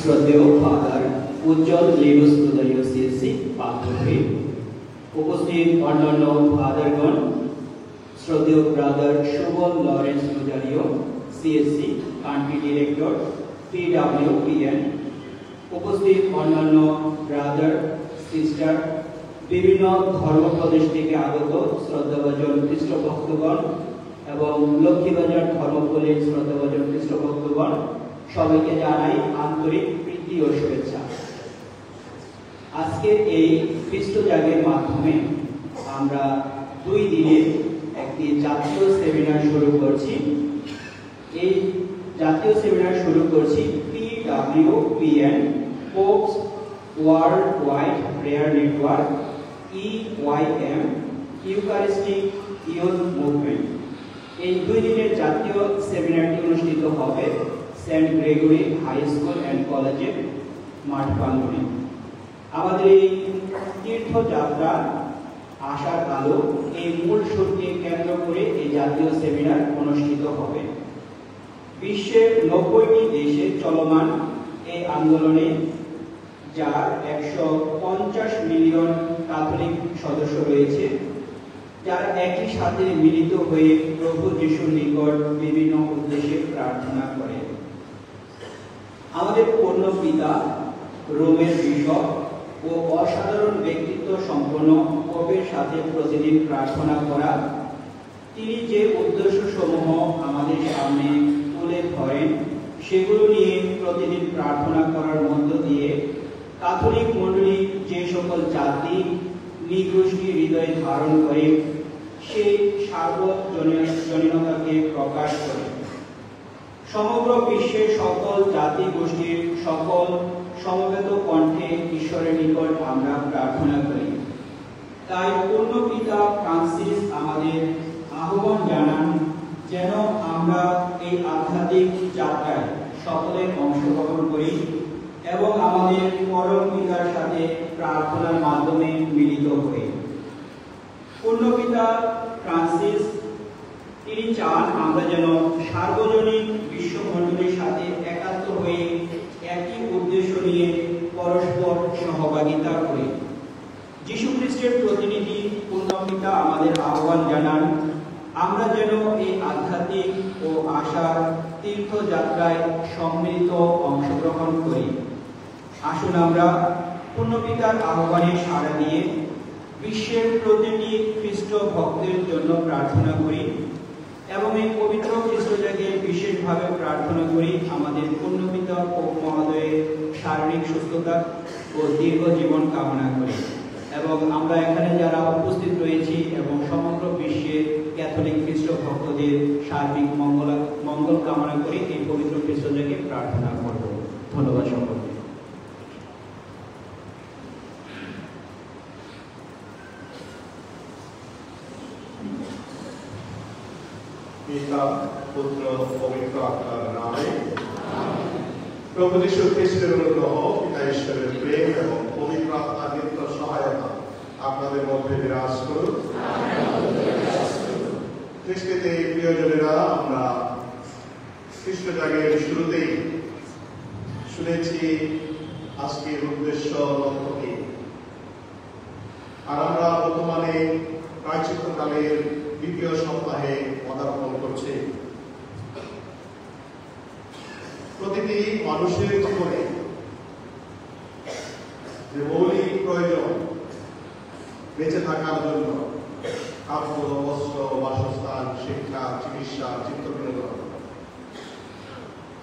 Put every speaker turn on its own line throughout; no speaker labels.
শ্রদ্ধেয় ফাদার উজ্জ্বল লেবুস উদয় সিএসসি পাথরী, উপস্থিত অন্যান্য ফাদারগণ, শ্রদ্ধেয় brother Subal Lawrence Rozario CSC country director PWPN, উপস্থিত অন্যান্য ব্রাদার সিস্টার, বিভিন্ন ধর্মপ্রদেশ থেকে আগত শ্রদ্ধাভাজন খ্রিস্টভক্তগণ এবং লক্ষ্মীবাজার ধর্মপল্লীর শ্রদ্ধাভাজন খ্রিস্টভক্তগণ, সবাইকে জানাই আন্তরিক প্রীতি ও শুভেচ্ছা। আজকের এই খ্রিস্টজাগের মাধ্যমে আমরা 2 দিনের একটি জাতীয় সেমিনার শুরু করছি। এই জাতীয় সেমিনার শুরু করছি PWPN pope's world wide prayer network EYM eucharistic youth movement. এই 2 দিনের জাতীয় সেমিনারটি অনুষ্ঠিত হবে Saint Gregory high school and কলেজের মাঠ প্রাঙ্গণে। আমাদের এই তীর্থযাত্রা আশার আলো এই মূল সুরকে কেন্দ্র করে এই জাতীয় সেমিনার অনুষ্ঠিত হবে। বিশ্বের 90টি দেশে চলমান এই আন্দোলনে, যার 150 মিলিয়ন ক্যাথলিক সদস্য রয়েছে, যারা একই সাথে মিলিত হয়ে প্রভু যিশুর নিকট বিভিন্ন উদ্দেশ্যে প্রার্থনা করে। আমাদের পূর্ণ পিতা রোমের বিশপ ও অসাধারণ ব্যক্তিত্ব সম্পন্ন পোপের সাথে প্রতিদিন প্রার্থনা করা, তিনি যে উদ্দেশ্যসমূহ আমাদের সামনে তুলে ধরেন সেগুলো নিয়ে প্রতিদিন প্রার্থনা করার মধ্য দিয়ে ক্যাথলিক মণ্ডলী যে সকল জাতি নৃগোষ্ঠী হৃদয়ে ধারণ করে সেই সার্বজনীনতাকে প্রকাশ করে। সমগ্র বিশ্বের সকল জাতি গোষ্ঠীর সকল সমবেত কণ্ঠে ঈশ্বরের নিকট আমরা প্রার্থনা করি। তাই পূর্ণ পিতা ফ্রান্সিস আমাদের আহ্বান জানান যেন আমরা এই আধ্যাত্মিক যাত্রায় সকলে অংশগ্রহণ করি এবং আমাদের পরম পিতার সাথে প্রার্থনার মাধ্যমে মিলিত হই। পূর্ণ পিতা ফ্রান্সিস তিনি চান আমরা যেন সার্বজনীন বিশ্বমণ্ডলীর সাথে একাত্ম হয়ে একই উদ্দেশ্য নিয়ে পরস্পর সহভাগিতা করি। যীশু খ্রিস্টের প্রতিনিধি পূর্ণ পিতা আমাদের আহ্বান জানান আমরা যেন এই আধ্যাত্মিক ও আশার তীর্থযাত্রায় সম্মিলিত অংশগ্রহণ করি। আসুন আমরা পূর্ণ পিতার আহ্বানে সাড়া দিয়ে বিশ্বের প্রতিটি খ্রিস্ট ভক্তের জন্য প্রার্থনা করি এবং এই পবিত্র খ্রিস্টজাগে বিশেষভাবে প্রার্থনা করি আমাদের পূর্ণ পিতা পোপ মহোদয়ের শারীরিক সুস্থতা ও দীর্ঘ জীবন কামনা করি। এবং আমরা এখানে যারা উপস্থিত রয়েছি এবং সমগ্র বিশ্বের ক্যাথলিক খ্রিস্ট ভক্তদের সার্বিক মঙ্গল কামনা করে এই পবিত্র খ্রিস্টজাগে প্রার্থনা করব। ধন্যবাদ সকলকে।
পিতা পুত্র পবিত্র আত্মার নামে। প্রভু যীশু খ্রিস্টের অনুগ্রহ, পিতা ঈশ্বরের প্রেম এবং পবিত্র আত্মার নিত্য সহায়তা আপনাদের মধ্যে বিরাজ করুন। খ্রিস্টে প্রিয়জনেরা, আমরা খ্রিস্টজাগের শুরুতেই শুনেছি আজকের উদ্দেশ্য লক্ষ্য কি। আর আমরা বর্তমানে প্রায়শ্চিত্তকালের 2য় সপ্তাহে পদার্পণ করছি। প্রতিটি মানুষের জীবনে যে মৌলিক প্রয়োজন বেঁচে থাকার জন্য, খাদ্য, বস্ত্র, বাসস্থান, শিক্ষা, চিকিৎসা, চিত্তবিনোদন,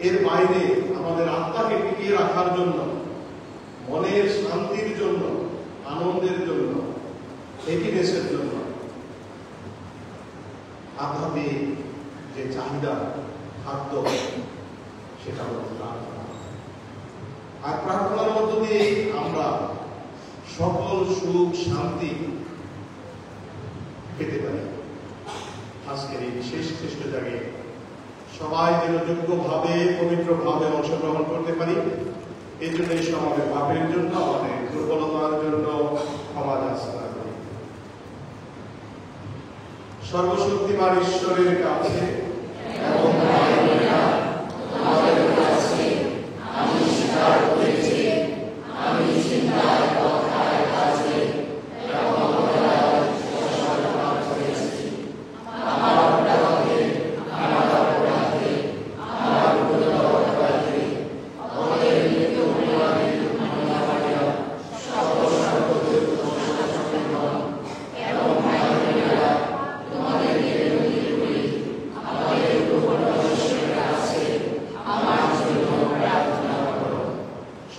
এর বাইরে আমাদের আত্মাকে টিকিয়ে রাখার জন্য, মনের শান্তির জন্য, আনন্দের জন্য, হ্যাপিনেসের জন্য আধ্যাত্মিক যে চাহিদা, খাদ্য, সেটা হল প্রার্থনা। আর প্রার্থনার মধ্য দিয়ে আমরা সকল সুখ শান্তি পেতে পারি। আজকের এই বিশেষ খ্রিস্টজাগে সবাই যেন যোগ্যভাবে পবিত্রভাবে অংশগ্রহণ করতে পারি, এই জন্য এই সমাজের পাপের জন্য, আমাদের দুর্বলতার জন্য ক্ষমা যাচনা করি। সর্বশক্তিমান ঈশ্বরের কাছে এবং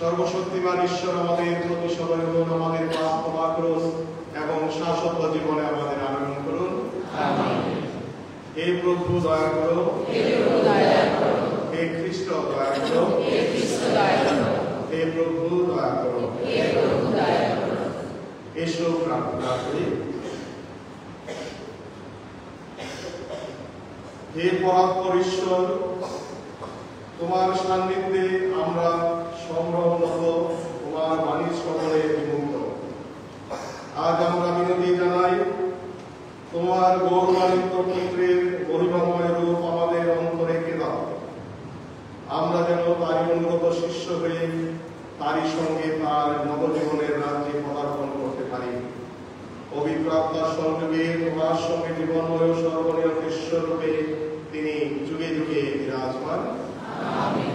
সর্বশক্তিমান ঈশ্বর আমাদের প্রতি সদয় হন, আমাদের পাপ ক্ষমা করুন এবং শাশ্বত জীবনে আমাদের আনয়ন করুন। হে প্রভু দয়া করো, হে খ্রিস্ট দয়া করো, হে প্রভু দয়া করো। এসো প্রার্থনা করি। হে পরাৎপর ঈশ্বর, তোমার সান্নিধ্যে আমরা সম্ভ্রমত তোমার বাণী সকলে বিমুগ্ধ। আজ আমরা বিনতি জানাই, তোমার গৌরবান্বিত পুত্রের মহিমাময় রূপ আমাদের অন্তরে কে দাও। আমরা যেন তারই অনুগত শিষ্য হয়ে তারই সঙ্গে তার নবজীবনের রাজ্যে পদার্পণ করতে পারি। পবিত্র আত্মার সংযোগে তোমার সঙ্গে জীবনময় সর্বনীয় ঈশ্বর রূপে তিনি যুগে যুগে বিরাজমান। আমিন।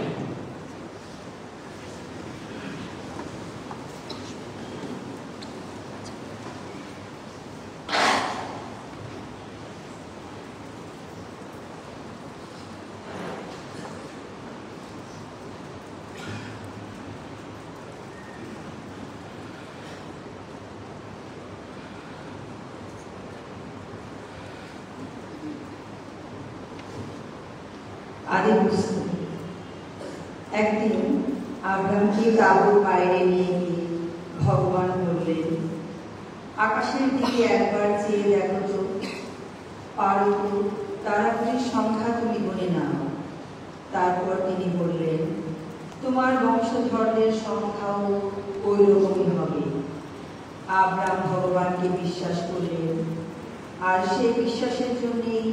একদিন আব্রামকে তাঁবুর বাইরে নিয়ে গিয়ে ভগবান বললেন, আকাশের দিকে একবার চেয়ে দেখো তো, পারো তো তারাগুলির সংখ্যা তুমি গুনে নাও। তারপর তিনি বললেন, তোমার বংশধরদের সংখ্যাও ওই রকমই হবে। আব্রাম ভগবানকে বিশ্বাস করলেন, আর সেই বিশ্বাসের জন্যই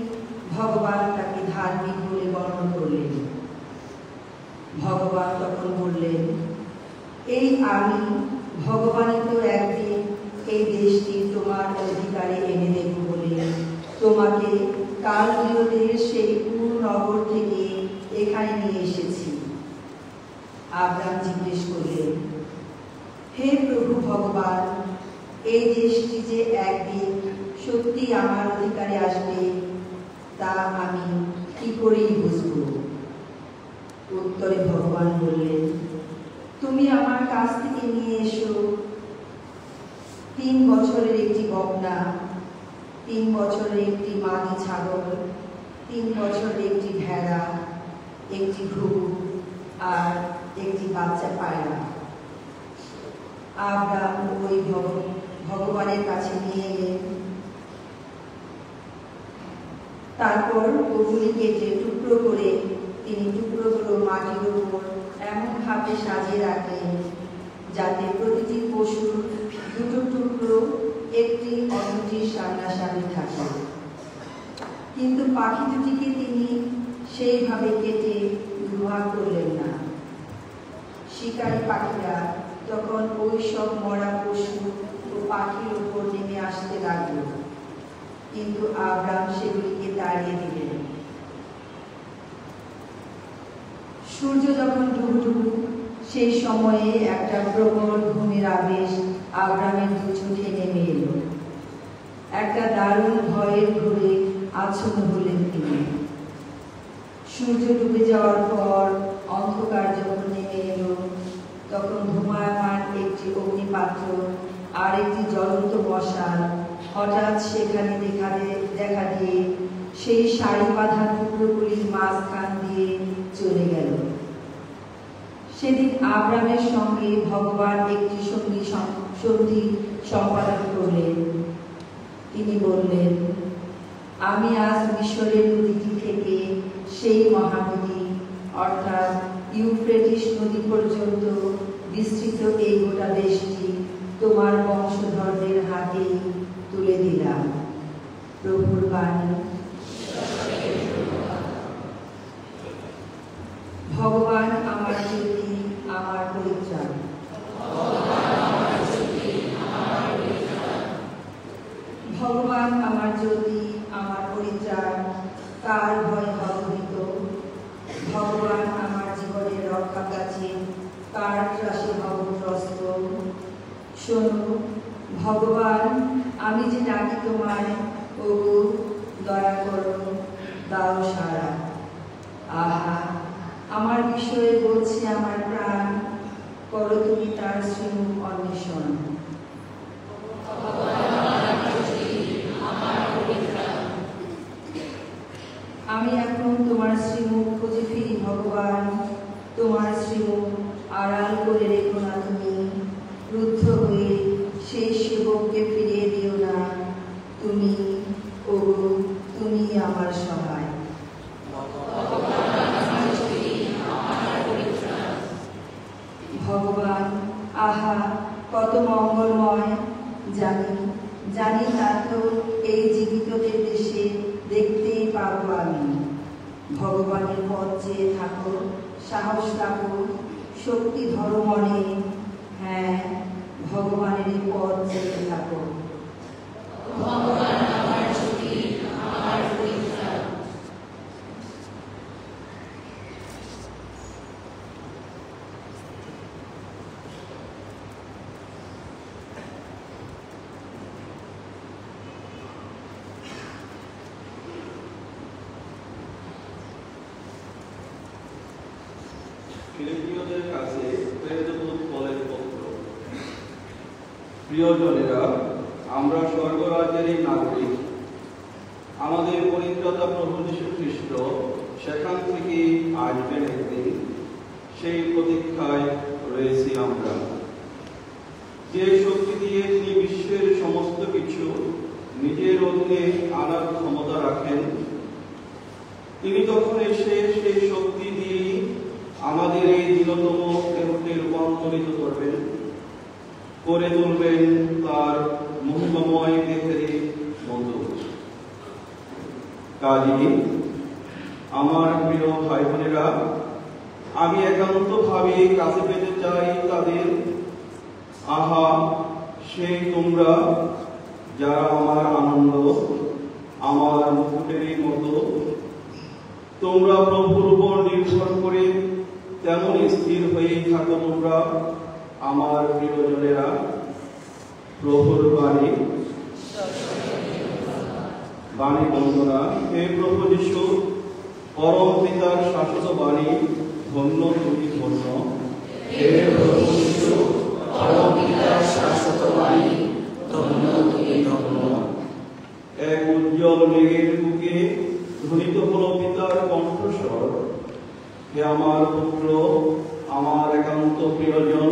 ভগবান তাকে ধার্মিক বলে গণ্য করলেন। ভগবান তখন বললেন, এই আমি ভগবানই তো একদিন এই দেশটি তোমার অধিকারে এনে দেব বলে তোমাকে কালদীয়দের সেই পুর নগর থেকে এখানে নিয়ে এসেছি। আব্রাম জিজ্ঞেস করলেন, হে প্রভু ভগবান, এই দেশটি যে একদিন সত্যি আমার অধিকারে আসবে তা আমি কি করেই বুঝব? উত্তরে ভগবান বললেন, তুমি আমার কাছ থেকে নিয়ে এসো 3 বছরের একটি বকনা, 3 বছরের একটি মাদি ছাগল, 3 বছরের একটি ভেড়া, একটি ঘুঘু আর একটি বাচ্চা পায়রা। আব্রাম ওই ভগবানের কাছে নিয়ে এলেন। তারপর ওগুলি কেটে টুকরো করে তিনি টুকরোগুলো মাটির উপর এমনভাবে সাজিয়ে রাখলেন যাতে প্রতিটি পশুর দুটো টুকরো একটি অন্যটির সামনাসামনি থাকে। কিন্তু পাখি দুটিকে তিনি সেইভাবে কেটে দুভাগ করলেন না। শিকারী পাখিরা তখন ওই সব মরা পশু ও পাখির উপর নেমে আসতে লাগলো, কিন্তু আব্রাম সেগুলিকে তাড়িয়ে দিলেন। সূর্য যখন ডুবুডুবু, সেই সময়ে একটা প্রবল ঘুমের আবেশ আব্রামের দু চোখে নেমে এলো। একটা দারুণ ভয়ের ঘোরে আচ্ছন্ন হলেন তিনি। সূর্য ডুবে যাওয়ার পর অন্ধকার যখন নেমে এলো, তখন ধূমায়মান একটি অগ্নিপাত্র আর একটি জ্বলন্ত মশাল হঠাৎ সেখানে দেখা দিয়ে সেই সারি বাঁধা টুকরোগুলির মাঝখান দিয়ে চলে গেল। সেদিন আব্রামের সঙ্গে ভগবান একটি সন্ধি সম্পাদন করলেন। তিনি বললেন, আমি আজ মিশরের নদীটি থেকে সেই মহানদী অর্থাৎ ইউফ্রেটিস নদী পর্যন্ত বিস্তৃত এই গোটা দেশটি তোমার বংশধরদের হাতে তুলে দিলাম। প্রভুর বাণী। ভগবান আমার জ্যোতি, আমার পরিত্রাণ। ভগবান আমার জ্যোতি, আমার পরিত্রাণ, কার ভয় ভয়ভীত? ভগবান আমার জীবনের রক্ষা কাছে, কার ত্রাসে ভবগ্রস্ত? শোনো ভগবান, আমি যে ডাকি তোমায়, ও দয়া করো, দাও সাড়া। আহা, আমার বিষয়ে বলছে আমার প্রাণ, করো তুমি তার শ্রীমুখ অন্বেষণ। আমি এখন তোমার শ্রীমুখ খুঁজে ফিরি ভগবান, তোমার শ্রীমুখ আড়াল করে রেখো না তুমি। রুদ্ধ হয়ে সেই সেবককে ফিরিয়ে দিও না তুমি। ওগো তুমি আমার সহায়। ভগবান আহা কত মঙ্গলময়, জানি জানি তা তো এই জীবিতদের দেশে দেখতেই পাবো আমি। ভগবানের পথ চেয়ে থাকো, সাহস রাখো, শক্তি ধরো মনে। হ্যাঁ, ভগবানের পথ চেয়ে থাকো।
ফিলিপিয়দের কাছে প্রেরিতদূত পলের পত্র। প্রিয়জনেরা, আমরা স্বর্গরাজ্যেরই নাগরিক। আমাদের পরিত্রাতা প্রভু যীশু খ্রিস্ট সেখান থেকে আসবেন একদিন, সেই প্রতীক্ষায় রয়েছি আমরা। যে শক্তি দিয়ে তিনি বিশ্বের সমস্ত কিছু নিজের অধীনে আনার ক্ষমতা রাখেন, তিনি তখন এসে সেই শক্তি দিয়ে আমাদের এই দীনতম দেহকে রূপান্তরিত করবেন, করে তুলবেন তার মহিমাময় দেহের মতো। কাজেই আমার প্রিয় ভাই বোনেরা, আমি একান্তভাবে কাছে পেতে চাই তাদের। আহা, সেই তোমরা যারা আমার আনন্দ, আমার মুকুটের মতো। তোমরা প্রভুর উপর নির্ভর করে তেমনই স্থির হয়েই থাকো তোমরা, আমার প্রিয়জনেরা। প্রভুর বাণী বন্দনা। হে প্রভু যীশু, পরম পিতার শাশ্বত বাণী, ধন্য তুমি ধন্য।
হে প্রভু যীশু, পরম পিতার শাশ্বত বাণী, ধন্য তুমি ধন্য।
এক উজ্জ্বল মেঘের বুকে ধ্বনিত হল পিতার কণ্ঠস্বর। হে আমার পুত্র, আমার একান্ত প্রিয়জন,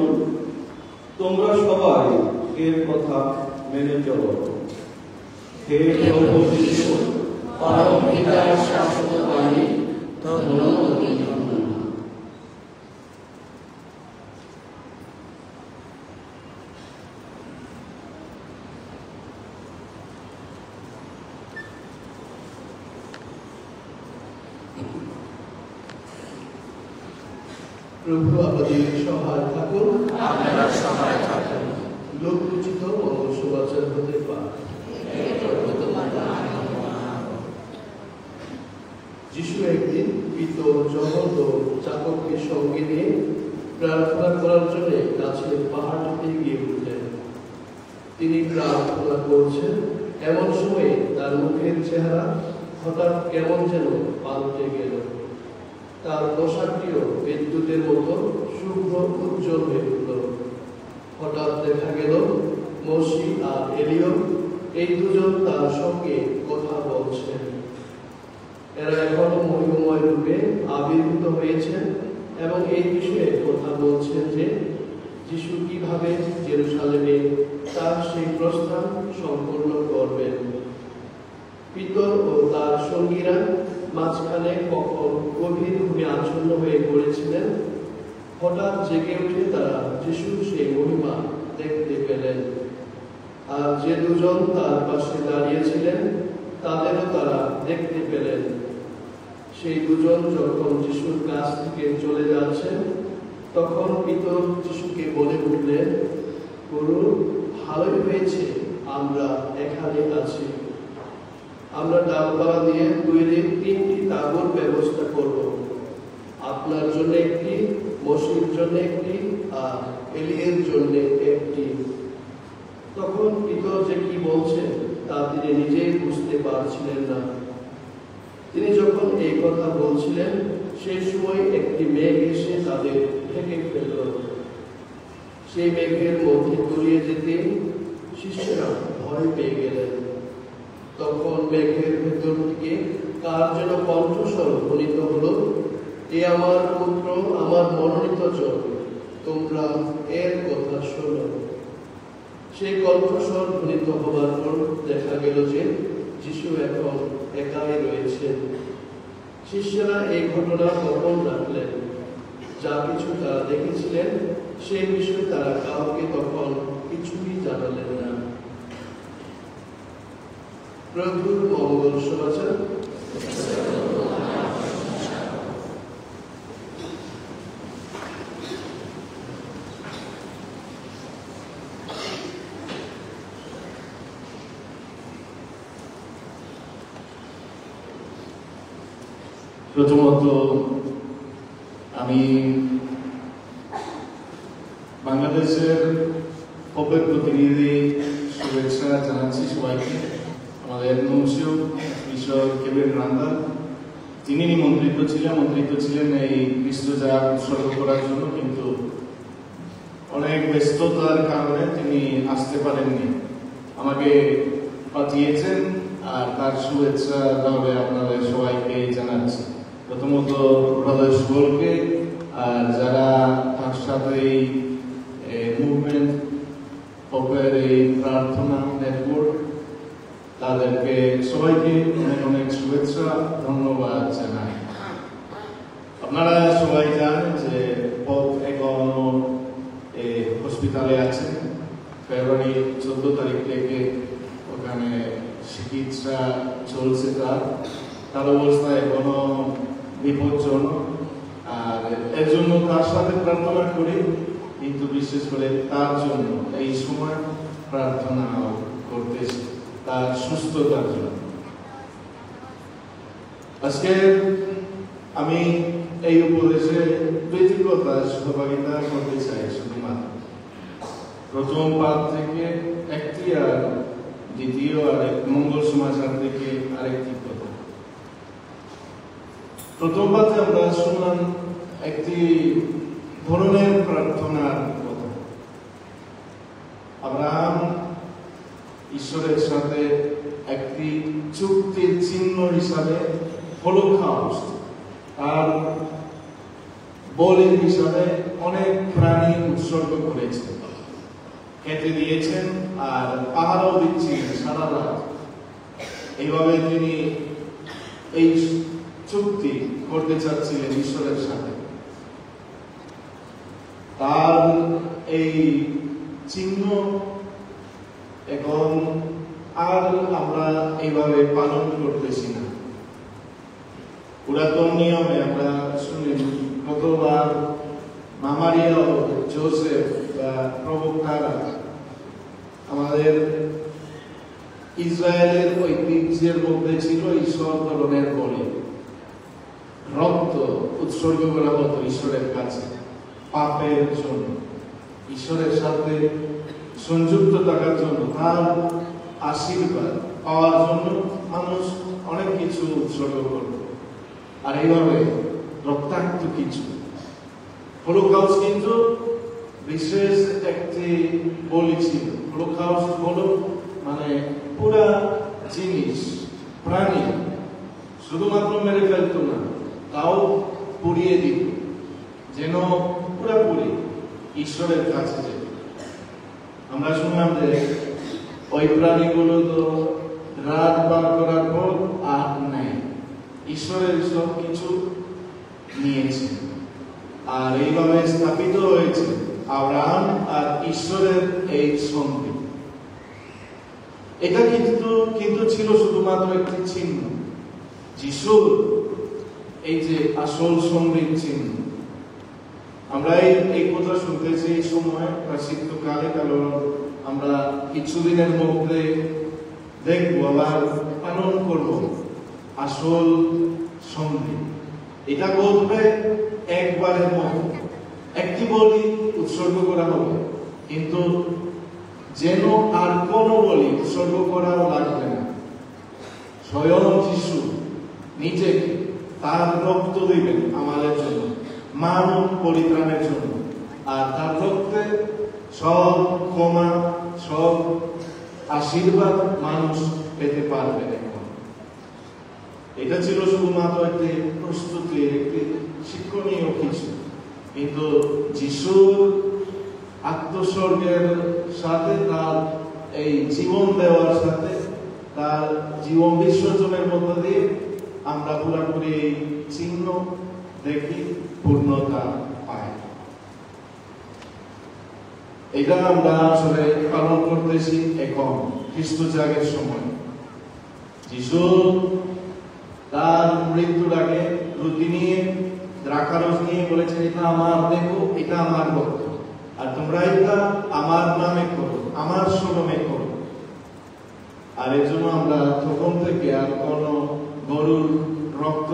তোমরা সবাই এর কথা মেনে চলো। হে প্রভু যীশু,
পরম পিতার শাশ্বত বাণী, ধন্য তুমি ধন্য।
প্রভু আমাদের সহায় থাকুন,
আপনারা সহায় থাকুন।
লোক উচিত মঙ্গল সুবাচার হতে পারে। যিশু একদিন পিতর জগত চাকরকে সঙ্গে নিয়ে প্রার্থনা করার জন্য কাছের পাহাড়টিতে গিয়ে উঠলেন। তিনি প্রার্থনা করছেন, এমন সময়ে তার মুখের চেহারা হঠাৎ কেমন যেন পাল্টে গেল। তার পোশাকটিও বিদ্যুতের মতো শুভ্র উজ্জ্বল হয়ে উঠল। হঠাৎ দেখা গেল মসি আর এলিয়, এই দুজন তার সঙ্গে কথা বলছেন। এরা এখন মহিমময় রূপে আবির্ভূত হয়েছেন এবং এই বিষয়ে কথা বলছেন যে যিশু কিভাবে জেরুসালেমে তার সেই প্রস্থান সম্পূর্ণ করবেন। পিতর ও তার সঙ্গীরা মাঝখানে কখন গভীর ঘুমে আচ্ছন্ন হয়ে পড়েছিলেন। হঠাৎ জেগে উঠে তারা যিশুর সেই মহিমা দেখতে পেলেন। আর যে দুজন তার পাশে দাঁড়িয়েছিলেন তাদেরও তারা দেখতে পেলেন। সেই দুজন যখন যিশুর কাছ থেকে চলে যাচ্ছেন, তখন পিতর যিশুকে বলে উঠলেন, গুরু, ভালোই হয়েছে আমরা এখানে আছি। আমরা ডালপালা দিয়ে তৈরি 3টি তাঁবুর ব্যবস্থা করব। আপনার জন্য একটি, মসির জন্য একটি, আর এলিয়ের জন্য একটি। তখন পিতর যে কি বলছেন তা তিনি নিজেই বুঝতে পারছিলেন না। তিনি যখন এই কথা বলছিলেন, সেই সময় একটি মেঘ এসে তাদের ঢেকে ফেলল।
সেই মেঘের মধ্যে তলিয়ে যেতে শিষ্যরা ভয় পেয়ে গেলেন। তখন মেঘের ভেতর থেকে কার যেন কণ্ঠস্বর ধ্বনিত হলো, এ আমার পুত্র, আমার মনোনীত জন, তোমরা এর কথা শোনো। সেই কণ্ঠস্বর ধ্বনিত হবার পর দেখা গেল যে যিশু এখন একাই রয়েছেন। শিষ্যরা এই ঘটনা গোপন রাখলেন। যা কিছু তারা দেখেছিলেন সেই বিষয়ে তারা কাউকে তখন কিছুই জানালেন না। প্রভুর মঙ্গল সমাচার।
প্রথমত আমি বাংলাদেশের পপের প্রতিনিধি শুভেচ্ছা জানাচ্ছি সবাইকে। আমাদের নৌশিও বিষয় কেবিন রান্দা, তিনি মন্ত্রিত ছিলেন এই বিশ্বজা উৎসর্গ করার জন্য, কিন্তু অনেক ব্যস্ততার কারণে তিনি আসতে পারেননি। আমাকে পাঠিয়েছেন আর তার শুভেচ্ছা তাহলে আপনাদের সবাইকে জানাচ্ছি। প্রথমত ব্রাদার সুবলকে আর যারা তার সাথে এই মুভমেন্ট পপের এই প্রার্থনা নেটওয়ার্ক, তাদেরকে সবাইকে অনেক অনেক শুভেচ্ছা, ধন্যবাদ জানাই। আপনারা সবাই জানেন যে পপ এখন হসপিটালে আছেন। ফেব্রুয়ারি 14 তারিখ থেকে ওখানে চিকিৎসা চলছে। তার অবস্থা এখনো বিপজ্জনক, আর এর জন্য তার সাথে প্রার্থনা করি, কিন্তু বিশেষ করে তার জন্য এই সময় প্রার্থনা করতেছি, তার সুস্থতার জন্য। আজকে আমি এই উপদেশে দুইটি কথা সহভাগিতা করতে চাই। শুধুমাত্র প্রথম পাঠ থেকে একটি, আর দ্বিতীয় আরেক মঙ্গল সমাচার থেকে আরেকটি কথা। প্রথম পাঠে আমরা শুনলাম একটি ধরনের প্রার্থনার কথা। আব্রাহাম ঈশ্বরের সাথে একটি চুক্তির চিহ্ন হিসাবে হলোকাউস্ট আর বলি হিসাবে অনেক প্রাণী উৎসর্গ করেছেন, কেটে দিয়েছেন আর পাহাড়ও দিচ্ছিলেন সারা রাত। এইভাবে তিনি এই চুক্তি করতে চাচ্ছিলেন ঈশ্বরের সাথে। তার এই চিহ্ন এখন আর আমরা এইভাবে পালন করতেছি না। পুরাতন নিয়মে আমরা শুনি কতবার মামারিয়া, জোসেফ বা প্রবক্তারা আমাদের ইসরায়েলের ঐতিহ্যের মধ্যে ছিল ঈশ্বর ধরনের বলি, রক্ত উৎসর্গ করা হতো ঈশ্বরের কাছে পাপের জন্য, ঈশ্বরের সাথে সংযুক্ত থাকার জন্য, তার আশীর্বাদ পাওয়ার জন্য মানুষ অনেক কিছু উৎসর্গ করত। আর এইভাবে রক্তাক্ত কিছু হলোকাউস্ট কিন্তু বিশেষ একটি বলি ছিল। হলোকাউস্ট হলো মানে পুরা জিনিস, প্রাণী শুধুমাত্র মেরে ফেলতো না, তাও পুড়িয়ে দিত, যেন পুরাপুরি ঈশ্বরের কাছে যেত। আমরা শুনলাম যে ওই প্রাণীগুলো তো রাত পার করার পর আর নাই, ঈশ্বরের সব কিছু নিয়েছে। আর এইভাবে স্থাপিত হয়েছে আব্রাহাম আর ঈশ্বরের এই সন্ধি। এটা কিন্তু ছিল শুধুমাত্র একটি চিহ্ন, যিশুর এই যে আসল সন্ধির চিহ্ন। আমরা এই কথা শুনতেছি এই সময় শীতকালে, কারণ আমরা কিছুদিনের মধ্যে দেখবো আবার পালন করব আসল সন্ধি। এটা ঘটবে একবারের মতো, একটি বলি উৎসর্গ করা হবে, কিন্তু যেন আর কোনো বলি উৎসর্গ করাও লাগবে না। স্বয়ং যিশু নিজেকে তার রক্ত দিবেন আমাদের জন্য, মানব পরিত্রাণের জন্য, আর তার রক্তে সব ক্ষমা, সব আশীর্বাদ মানুষ পেতে পারবে এখন। এটা ছিল শুধুমাত্র একটি প্রস্তুতি, একটি শিক্ষণীয় কিছু। কিন্তু যিশুর আত্মস্বর্গের সাথে, তার এই জীবন দেওয়ার সাথে, তার জীবন বিসর্জনের মধ্য দিয়ে আমরা পুরোপুরি এই চিহ্ন দেখি, পূর্ণতা পাই। এটা আমরা আসলে পালন করতেছি এখন খ্রিস্ট জাগের সময়। যিশু তার মৃত্যুর আগে রুটি নিয়ে, দ্রাক্ষারস নিয়ে বলেছেন, এটা আমার দেহ, এটা আমার রক্ত, আর তোমরা এটা আমার নামে করো, আমার স্মরণে করো। আর এর জন্য আমরা তখন থেকে আর কোনো গরুর রক্ত,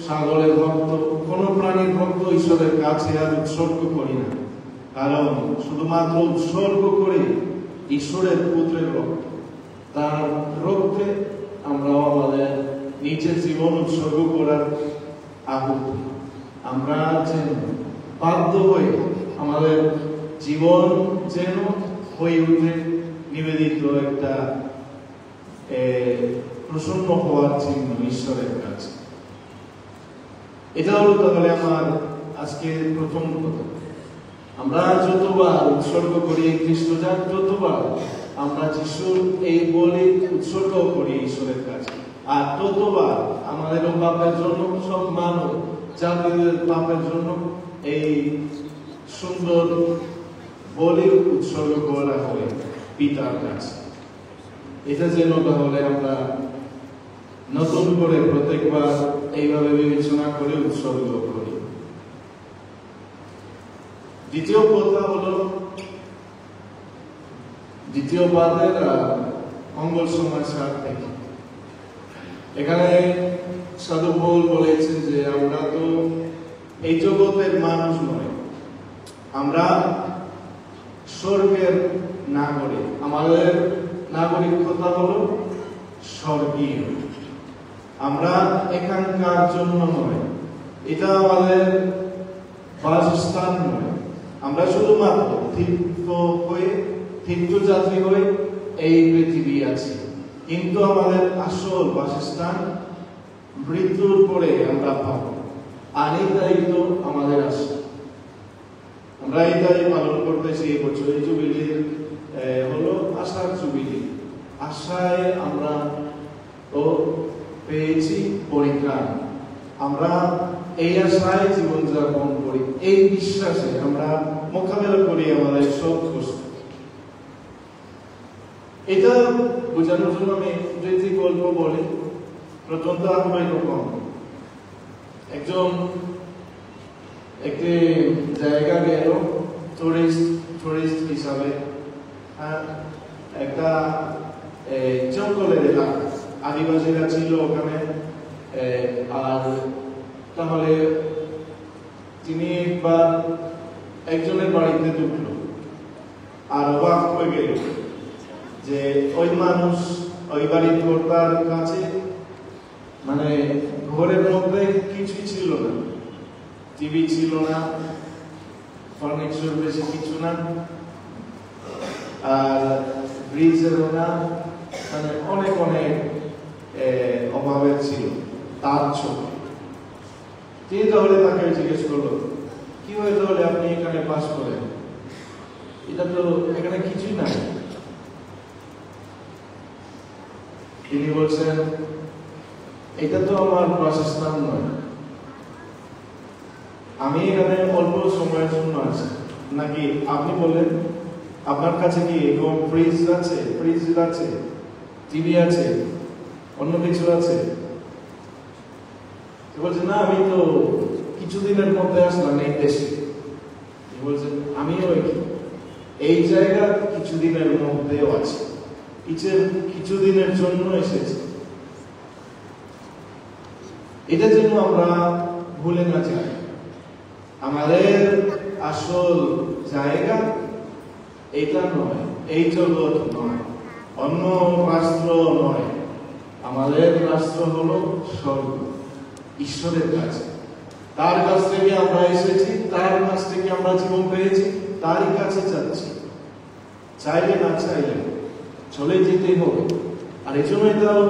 ছাগলের রক্ত, কোনো প্রাণীর রক্ত ঈশ্বরের কাছে আর উৎসর্গ করি না। কারণ শুধুমাত্র উৎসর্গ করে ঈশ্বরের পুত্রের রক্ত, তার রক্তে আমরাও আমাদের নিজের জীবন উৎসর্গ করার আহুত। আমরা যেন বাধ্য হয়ে আমাদের জীবন যেন হয়ে উঠে নিবেদিত একটা প্রসন্ন হওয়ার চিহ্ন ঈশ্বরের কাছে। এটা হলো তাহলে আমার আজকে প্রথম কথা। আমরা যতবার উৎসর্গ করি খ্রিস্ট জাগ, ততবার আমরা যিশুর এই বলি উৎসর্গ করি ঈশ্বরের কাছে, আর ততবার আমাদের পাপের জন্য, সব মানব জাতিদের পাপের জন্য এই সুন্দর বলি উৎসর্গ করা হয় পিতার কাছে। এটা যেন তাহলে আমরা নতুন করে প্রত্যেকবার এইভাবে বিবেচনা করে উৎসর্গ করি। দ্বিতীয় কথা হলো দ্বিতীয় পাদের মঙ্গল সমাচার থেকে। এখানে সাধু পৌল বলেছেন যে আমরা তো এই জগতের মানুষ নয়, আমরা স্বর্গের নাগরিক। আমাদের নাগরিকতা হলো স্বর্গীয়। আমরা এখানকার জন্য নয়, এটা আমাদের বাসস্থান নয়। আমরা শুধুমাত্র তীর্থযাত্রী হয়ে এই পৃথিবী আছি, কিন্তু আমাদের আসল বাসস্থান মৃত্যুর পরে আমরা পাব। আর এই দায়িত্ব আমাদের আছে। আমরা এটাই পালন করতেছি এই বছর। এই জুবিলির হলো আশার জুবিলি। আশায় আমরা তো পেয়েছি পরিত্রাণ। আমরা এই আশায় জীবনযাপন করি, এই বিশ্বাসে আমরা মোকাবেলা করি আমাদের সব কষ্ট। এটা বোঝানোর জন্য আমি যদি গল্প বলি, প্রথমটা হলো এরকম। একটি জায়গা গেল টুরিস্ট হিসাবে, একটা জঙ্গলের এলাকা, আদিবাসীরা ছিল ওখানে। আর তাহলে তিনি একবার একজনের বাড়িতে ঢুকলো, আর অবাক হয়ে গেল যে ওই মানুষ, ওই বাড়ির কর্তার কাছে মানে ঘরের মধ্যে কিছুই ছিল না, টিভি ছিল না, ফার্নিচার বেশি কিছু না, আর ব্রিজেরও না, মানে অনেক অনেক অভাবের ছিল তার চোখে। তিনি তাহলে তাকে জিজ্ঞেস করলো, কি হয় তাহলে আপনি এখানে বাস করেন? এটা তো এখানে কিছুই নাই। তিনি বলছেন, এটা তো আমার বাসস্থান নয়, আমি এখানে অল্প সময়ের জন্য আছি। নাকি আপনি বললেন আপনার কাছে কি এরকম ফ্রিজ আছে, টিভি আছে, অন্য কিছু আছে? বলছেন, না আমি তো কিছুদিনের মধ্যে আসলাম এই দেশে। বলছেন, আমিও এই জায়গা কিছুদিনের মধ্যেও আছি, কিছুদিনের জন্য এসেছি। এটা যেন আমরা ভুলে না যাই। আমাদের আসল জায়গা এটা নয়, এই জগৎ নয়, অন্য রাষ্ট্র নয়। আমাদের রাষ্ট্র হলো স্বর্গ, ঈশ্বরের কাছে। তার কাছ থেকে আমরা এসেছি, তার কাছ থেকে আমরা জীবন পেয়েছি, তারই কাছে যাচ্ছি। চাইলে না চাইলে চলে যেতে হবে। আর এই জন্য এটাও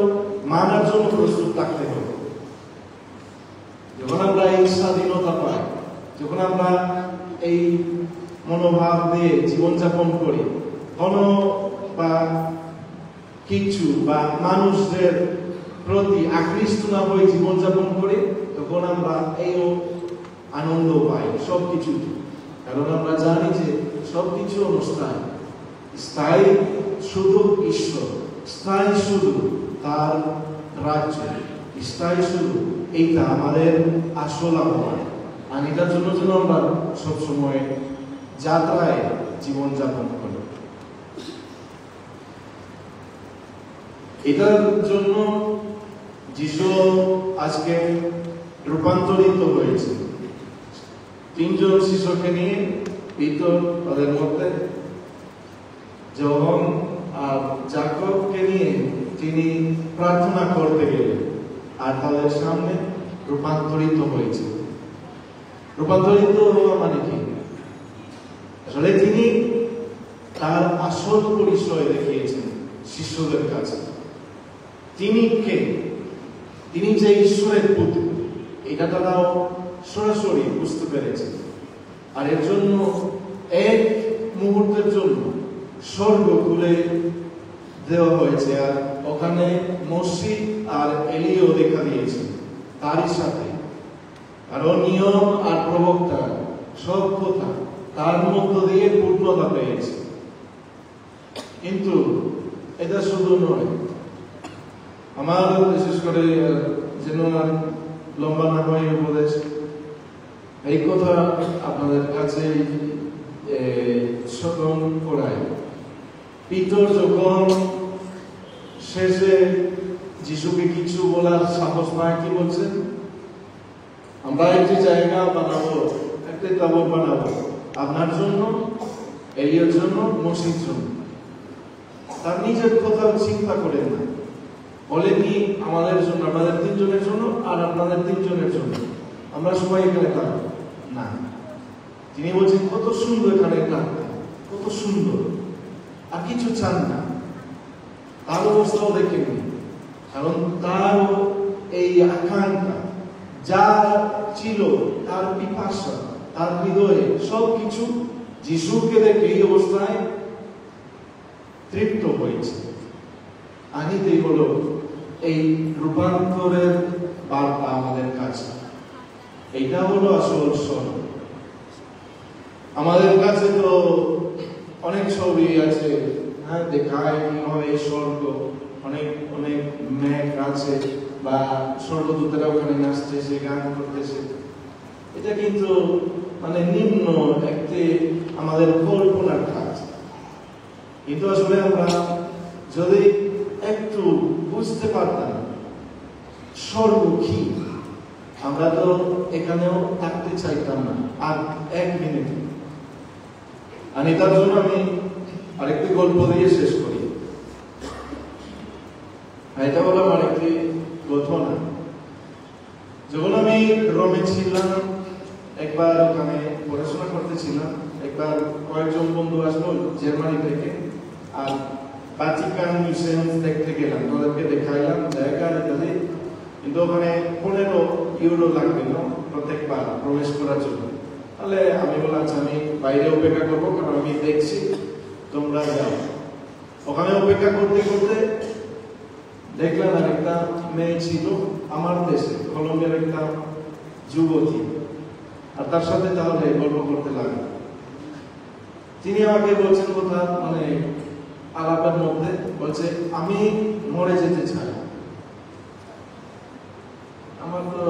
মানার জন্য প্রস্তুত থাকতে হবে। যখন আমরা এই স্বাধীনতা পাই, যখন আমরা এই মনোভাব দিয়ে জীবনযাপন করি, কোনো বা কিছু বা মানুষদের প্রতি আকৃষ্ট না হয়ে জীবনযাপন করি, তখন আমরা এই আনন্দ পাই সবকিছু। কারণ আমরা জানি যে সবকিছু অস্থায়ী, স্থায়ী শুধু ঈশ্বর, স্থায়ী শুধু তার রাজ্য, স্থায়ী শুধু এইটা আমাদের আসল আবহাওয়া। আর এটার জন্য যেন আমরা সবসময় যাত্রায় জীবনযাপন করি। এটার জন্য যিশু আজকে রূপান্তরিত হয়েছে। 3 জন শিশুকে নিয়ে পিতর তাদের মধ্যে, যখন আর যাকবকে নিয়ে তিনি প্রার্থনা করতে গেলেন আর তাদের সামনে রূপান্তরিত হয়েছে। রূপান্তরিত হওয়া মানে কি? আসলে তিনি তার আসল পরিচয় দেখিয়েছেন শিষ্যদের কাছে। তিনি কে? তিনি যে ঈশ্বরের পুত্র, এটা তারাও সরাসরি বুঝতে পেরেছে। আর এর জন্য এক মুহূর্তের জন্য স্বর্গ খুলে দেওয়া হয়েছে, আর ওখানে মসজিদ আর এলিও দেখা দিয়েছে তারই সাথে। আর নিয়ম আর প্রবক্তা সব কথা তার মধ্য দিয়ে পূর্ণতা পেয়েছে। কিন্তু এটা শুধু নয়, আমার বিশেষ করে যেন লম্বা না হয় উপদেশ, এই কথা আপনাদের কাছে স্মরণ করাই। পিতর যখন শেষে যিশুকে কিছু বলার সাহস পায়, কি বলছেন? আমরা একটি জায়গা বানাবো, একটি তাবর বানাবো আপনার জন্য, এলিয়ার জন্য, মসির জন্য। তার নিজের কথা চিন্তা করেন না, বলে কি আমাদের জন্য, আমাদের 3 জনের জন্য আর আপনাদের 3 জনের জন্য, আমরা সবাই এখানে থাকবো না। তিনি বলছেন কত সুন্দর এখানে থাকতে, কত সুন্দর, আর কিছু চান না। তার অবস্থাও দেখেনি, কারণ তার এই আকাঙ্ক্ষা যা ছিল, তার পিপাসা, তার হৃদয়ে সবকিছু যিশুকে দেখে এই অবস্থায় তৃপ্ত হয়েছে। আনিতেই হলো এই রূপান্তরের বার্তা আমাদের কাছে। এইটা হলো আসল স্বর্গ। আমাদের কাছে তো অনেক ছবি আছে, হ্যাঁ, দেখায় কিভাবে এই স্বর্গ, অনেক অনেক মেঘ আছে বা স্বর্গদূতেরা ওখানে নাচতেছে, গান করতেছে। এটা কিন্তু মানে নিম্ন একটি আমাদের কল্পনার কাজ। কিন্তু আসলে আমরা যদি একটু বুঝতে পারতাম স্বর্গ কি, আমরা তো এখানেও থাকতে চাইতাম না আর 1 মিনিট। আর এটার জন্য আমি আরেকটি গল্প দিয়ে শেষ করি। এটা হলো আমার একটি ঘটনা। যখন আমি রোমে ছিলাম, একবার ওখানে পড়াশোনা করতেছিলাম, একবার কয়েকজন বন্ধু আসলো জার্মানি থেকে, আর ভাটিকান মিউজিয়াম দেখতে গেলাম, তাদেরকে দেখাইলাম জায়গা ইত্যাদি। কিন্তু ওখানে 15 ইউরো লাগবে না প্রত্যেকবার প্রবেশ করার জন্য। তাহলে আমি বললাম আমি বাইরে অপেক্ষা করবো, কারণ আমি দেখছি, তোমরা যাও। ওখানে অপেক্ষা করতে করতে দেখলাম আর একটা মেয়ে ছিল আমার দেশে, কলম্বিয়ার একটা যুবতী, আর তার সাথে তাহলে গল্প করতে লাগলো। তিনি আমাকে বলছেন কথা, মানে আলাপের মধ্যে বলছে আমি মরে যেতে চাই। আমার তো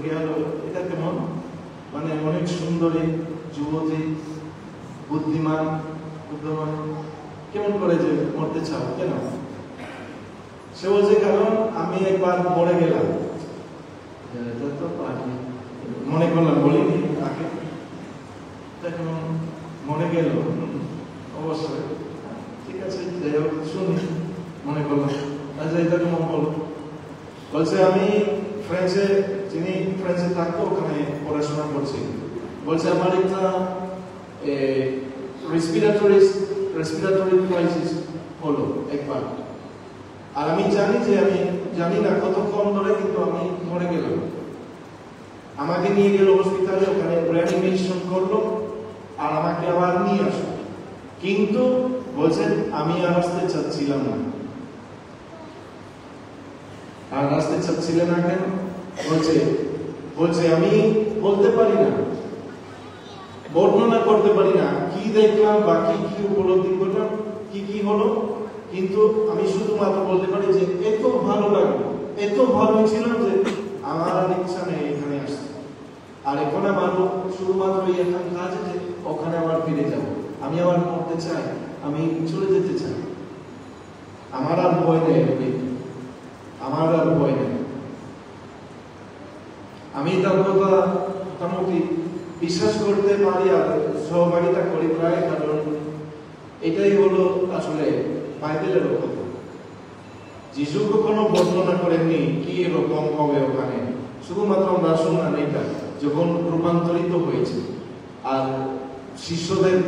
গেল, এটা কেমন, মানে অনেক সুন্দরী যুবতী, বুদ্ধিমান, বুদ্ধিমান, কেমন করে যে মরতে চাও কেন? সে বলছে কারণ আমি একবার মরে গেলাম। মনে করলাম, বলিনি তাকে, কেমন মরে গেল, অবশ্যই ঠিক আছে, যাই হোক শুনি, মনে করলাম। আচ্ছা এটা কেমন বলো? বলছে আমি ফ্রান্সে, যিনি ফ্রান্সে থাকতো ওখানে পড়াশোনা করছি। বলছে আমার একটা রেসপিরেটরি রেসপিরেটরি ক্রাইসিস হলো একবার। আর আমি জানি যে আমি জানি না কতক্ষণ ধরে, কিন্তু আমি মরে গেলাম। আমাকে নিয়ে গেল হসপিটালে, ওখানে রিঅ্যানিমেশন করলো আর আমাকে আবার নিয়ে আসলো। কিন্তু বলছেন আমি আর আসতে চাচ্ছিলাম না। আর আসতে চাচ্ছিলেন না কেন? বলছে আমি বলতে পারি না, বর্ণনা করতে পারি না কি দেখলাম বা কি কি উপলব্ধি করলাম, কি কি হলো, কিন্তু আমি শুধুমাত্র বলতে পারি যে এত ভালো লাগলো, এত ভালো ছিল যে আমার আর ইচ্ছা নেই এখানে আসতে। আর এখন আমার শুধুমাত্র এখানে কাজ যে ওখানে আবার ফিরে যাব। আমি আবার করতে চাই, আমি চলে যেতে চাই। আমার আর ভয় নেই, আমার আর ভয় নেই। আমি তার কথা মোটামুটি বিশ্বাস করতে পারি আর সহভাগিতা করি প্রায়, কারণ এটাই হলো আসলে বাইবেলের কথা। যিশু কখনো বর্ণনা করেননি কি রকম হবে ওখানে, শুধুমাত্র আমরা শুনলাম এটা যখন রূপান্তরিত হয়েছে। আর শিষ্যদের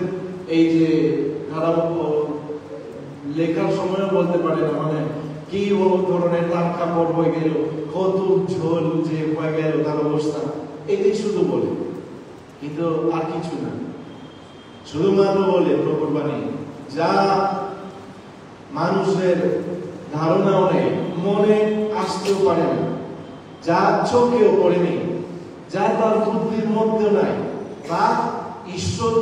এই যে তারা লেখার সময় বলতে পারে না, মানে কি ধরনের তার কাপড় হয়ে গেল, কত ঝোল যে হয়ে গেল তার অবস্থা, এটাই শুধু বলে, কিন্তু আর কিছু না। শুধুমাত্র বলে প্রভুর বাণী, যা মানুষের ধারণাও নেই, মনে আসতেও পারে না, যা চোখেও পড়েনি, যা তার বুদ্ধির মধ্যে নাই, তা ঈশ্বর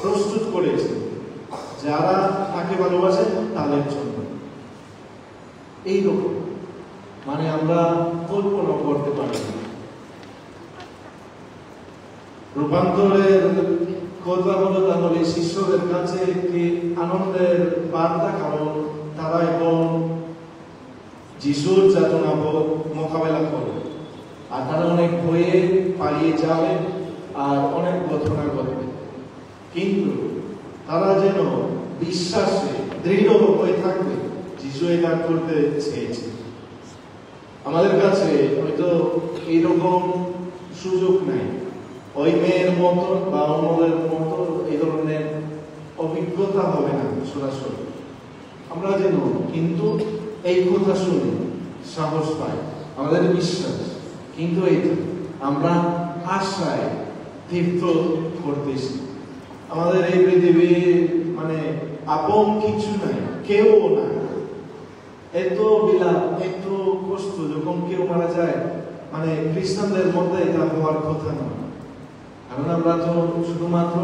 প্রস্তুত করেছে যারা তাকে ভালোবাসেন তাদের জন্য। এইরকম মানে আমরা কল্পনা করতে পারি না। রূপান্তরের কথা হলো তাহলে শিষ্যদের কাছে একটি আনন্দের বার্তা, কারণ তারা এখন যিশুর যাতনা মোকাবেলা করবে আর তারা অনেক ভয়ে পালিয়ে যাবে আর অনেক ঘটনা ঘটবে, কিন্তু তারা যেন বিশ্বাসে দৃঢ় হয়ে থাকবে। যিশু এটা করতে চেয়েছে। আমাদের কাছে হয়তো এইরকম সুযোগ নাই, ওই মেয়ের মতো বা অন্যদের মতো এই ধরনের অভিজ্ঞতা হবে না সরাসরি। আমরা যেন কিন্তু এই কথা শুনে সাহস পাই, আমাদের বিশ্বাস, কিন্তু এইটা আমরা আশায় তীর্থ করতেছি। আমাদের এই পৃথিবী মানে আপন কিছু নাই, কেউ না। এত বিলাপ, এত কষ্ট যখন কেউ মারা যায়, মানে খ্রিস্টানদের মধ্যে এটা হওয়ার কথা নয়। কারণ আমরা তো শুধুমাত্র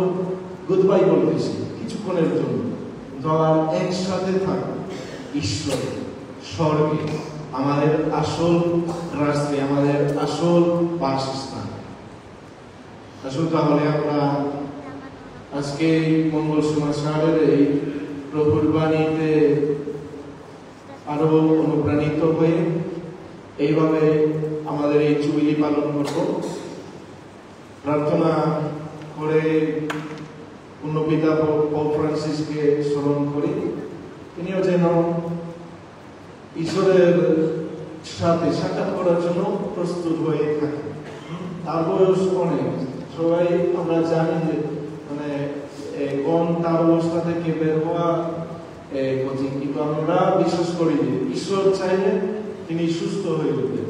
গুড বাই বলতেছি কিছুক্ষণের জন্য, কিন্তু আবার একসাথে থাকবো ঈশ্বরে, স্বর্গে, আমাদের আসল রাষ্ট্রে, আমাদের আসল বাসস্থান। আসল তাহলে আমরা আজকে মঙ্গল সমাচারের এই প্রভুর বাণীতে আরো অনুপ্রাণিত হয়ে এইভাবে আমাদের এই জুবিলি পালন করব। প্রার্থনা করে পূর্ণপিতা পোপ ফ্রান্সিসকে স্মরণ করি, তিনিও যেন ঈশ্বরের সাথে সাক্ষাৎ করার জন্য প্রস্তুত হয়ে থাকেন। তার বয়স অনেক, সবাই আমরা জানি যে মানে কোন তার অবস্থা থেকে বের হওয়া কঠিন, কিন্তু আমরা বিশ্বাস করি যে ঈশ্বর চাইলে তিনি সুস্থ হয়ে উঠবেন।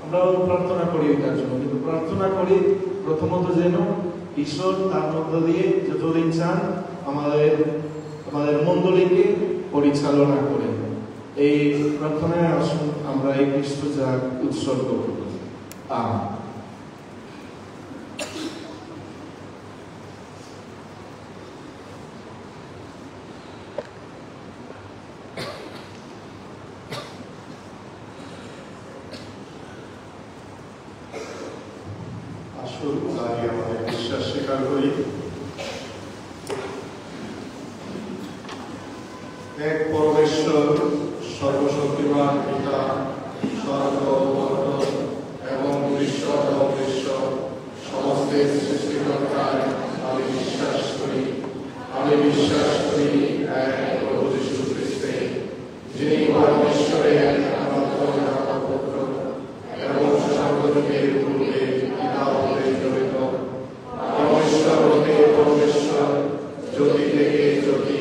আমরাও প্রার্থনা করি এটার জন্য, কিন্তু প্রার্থনা করি প্রথমত যেন ঈশ্বর তার মধ্য দিয়ে যতদিন চান আমাদের মণ্ডলীকে পরিচালনা করেন। এই প্রার্থনায় আসুন আমরা এই খ্রিস্ট যাগ উৎসর্গ করি। আমেন।
আমাদের বিশ্বাস স্বীকার করি, এক পরমেশ্বর সর্বশক্তিমান পিতা, স্বর্গ এবং ঈশ্বর অবিশ্বর সমস্তের সৃষ্টিকর্তায় আমি বিশ্বাস করি এক প্রভু যীশু খ্রিস্টে, যিনি পরমেশ্বরের একমাত্র পুত্র এবং সর্বযুগের পূর্বে পিতা হতে জড়িত, পরমেশ্বর হতে পরমেশ্বর, জ্যোতি থেকে জ্যোতি,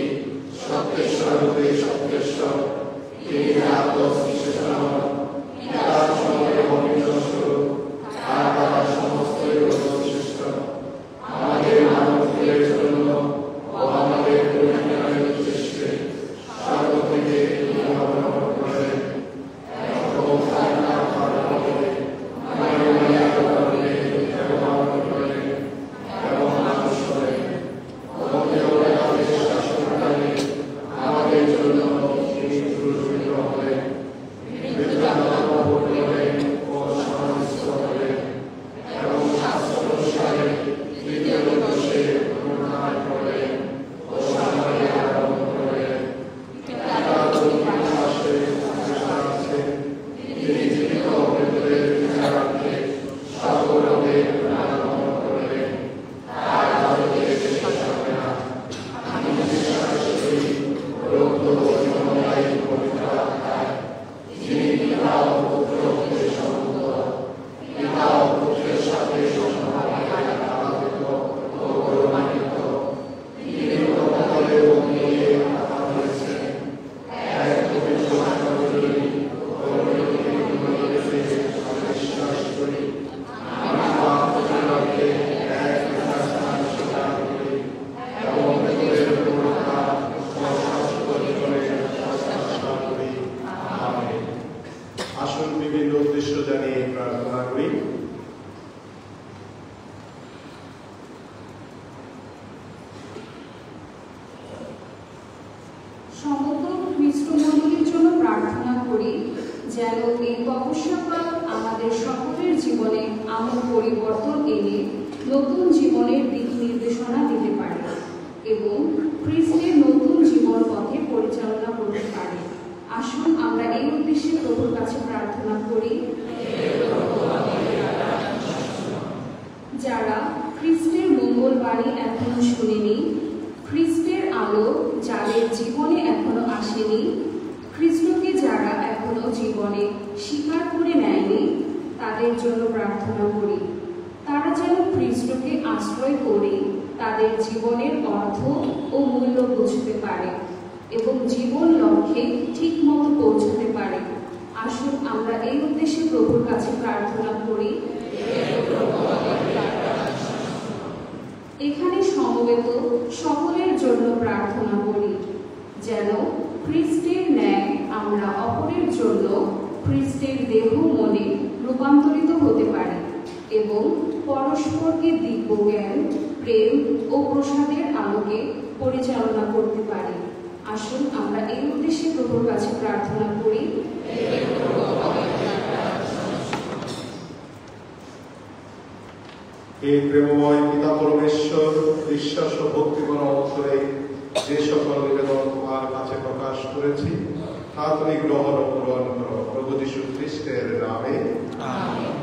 সমস্ত খ্রিস্টমণ্ডলীর জন্য প্রার্থনা করি যেন এই তপস্যাকাল আমাদের সকলের জীবনে আমূল পরিবর্তন এনে নতুন জীবনের দিক নির্দেশনা দিতে পারে এবং খ্রিস্টের নতুন জীবন পথে পরিচালনা করতে পারে। আসুন আমরা এই উদ্দেশ্যে প্রভুর কাছে প্রার্থনা করি। যারা খ্রিস্টের মঙ্গলবাণী এখনো শুনেনি, খ্রিস্টের আলো যাদের জীবনে এখনো আসেনি, খ্রিস্টকে যারা এখনো জীবনে স্বীকার করে নেয়নি, তাদের জন্য প্রার্থনা করি। তারা যেন খ্রিস্টকে আশ্রয় করে তাদের জীবনের অর্থ ও মূল্য বুঝতে পারে এবং জীবন লক্ষ্যে ঠিক মতো পৌঁছতে পারে। আসুন আমরা এই উদ্দেশ্যে প্রভুর কাছে প্রার্থনা করি। এখানে সমবেত সকলের জন্য প্রার্থনা করি যেন খ্রিস্টের ন্যায় আমরা অপরের জন্য খ্রিস্টের দেহ মনে রূপান্তরিত হতে পারি এবং পরস্পরকে দিব্য জ্ঞান, প্রেম ও প্রসাদের আলোকে পরিচালনা করতে পারি। আসুন আমরা এই উদ্দেশ্যে প্রভুর কাছে প্রার্থনা করি।
হে প্রেমময় পিতা পরমেশ্বর, বিশ্বাস ও ভক্তিপূর্ণ অবসরে যে সকল নিবেদন তোমার কাছে প্রকাশ করেছি তা তুমি গ্রহণ ও পূরণ করো। প্রভু যীশু খ্রিস্টের নামে আমেন।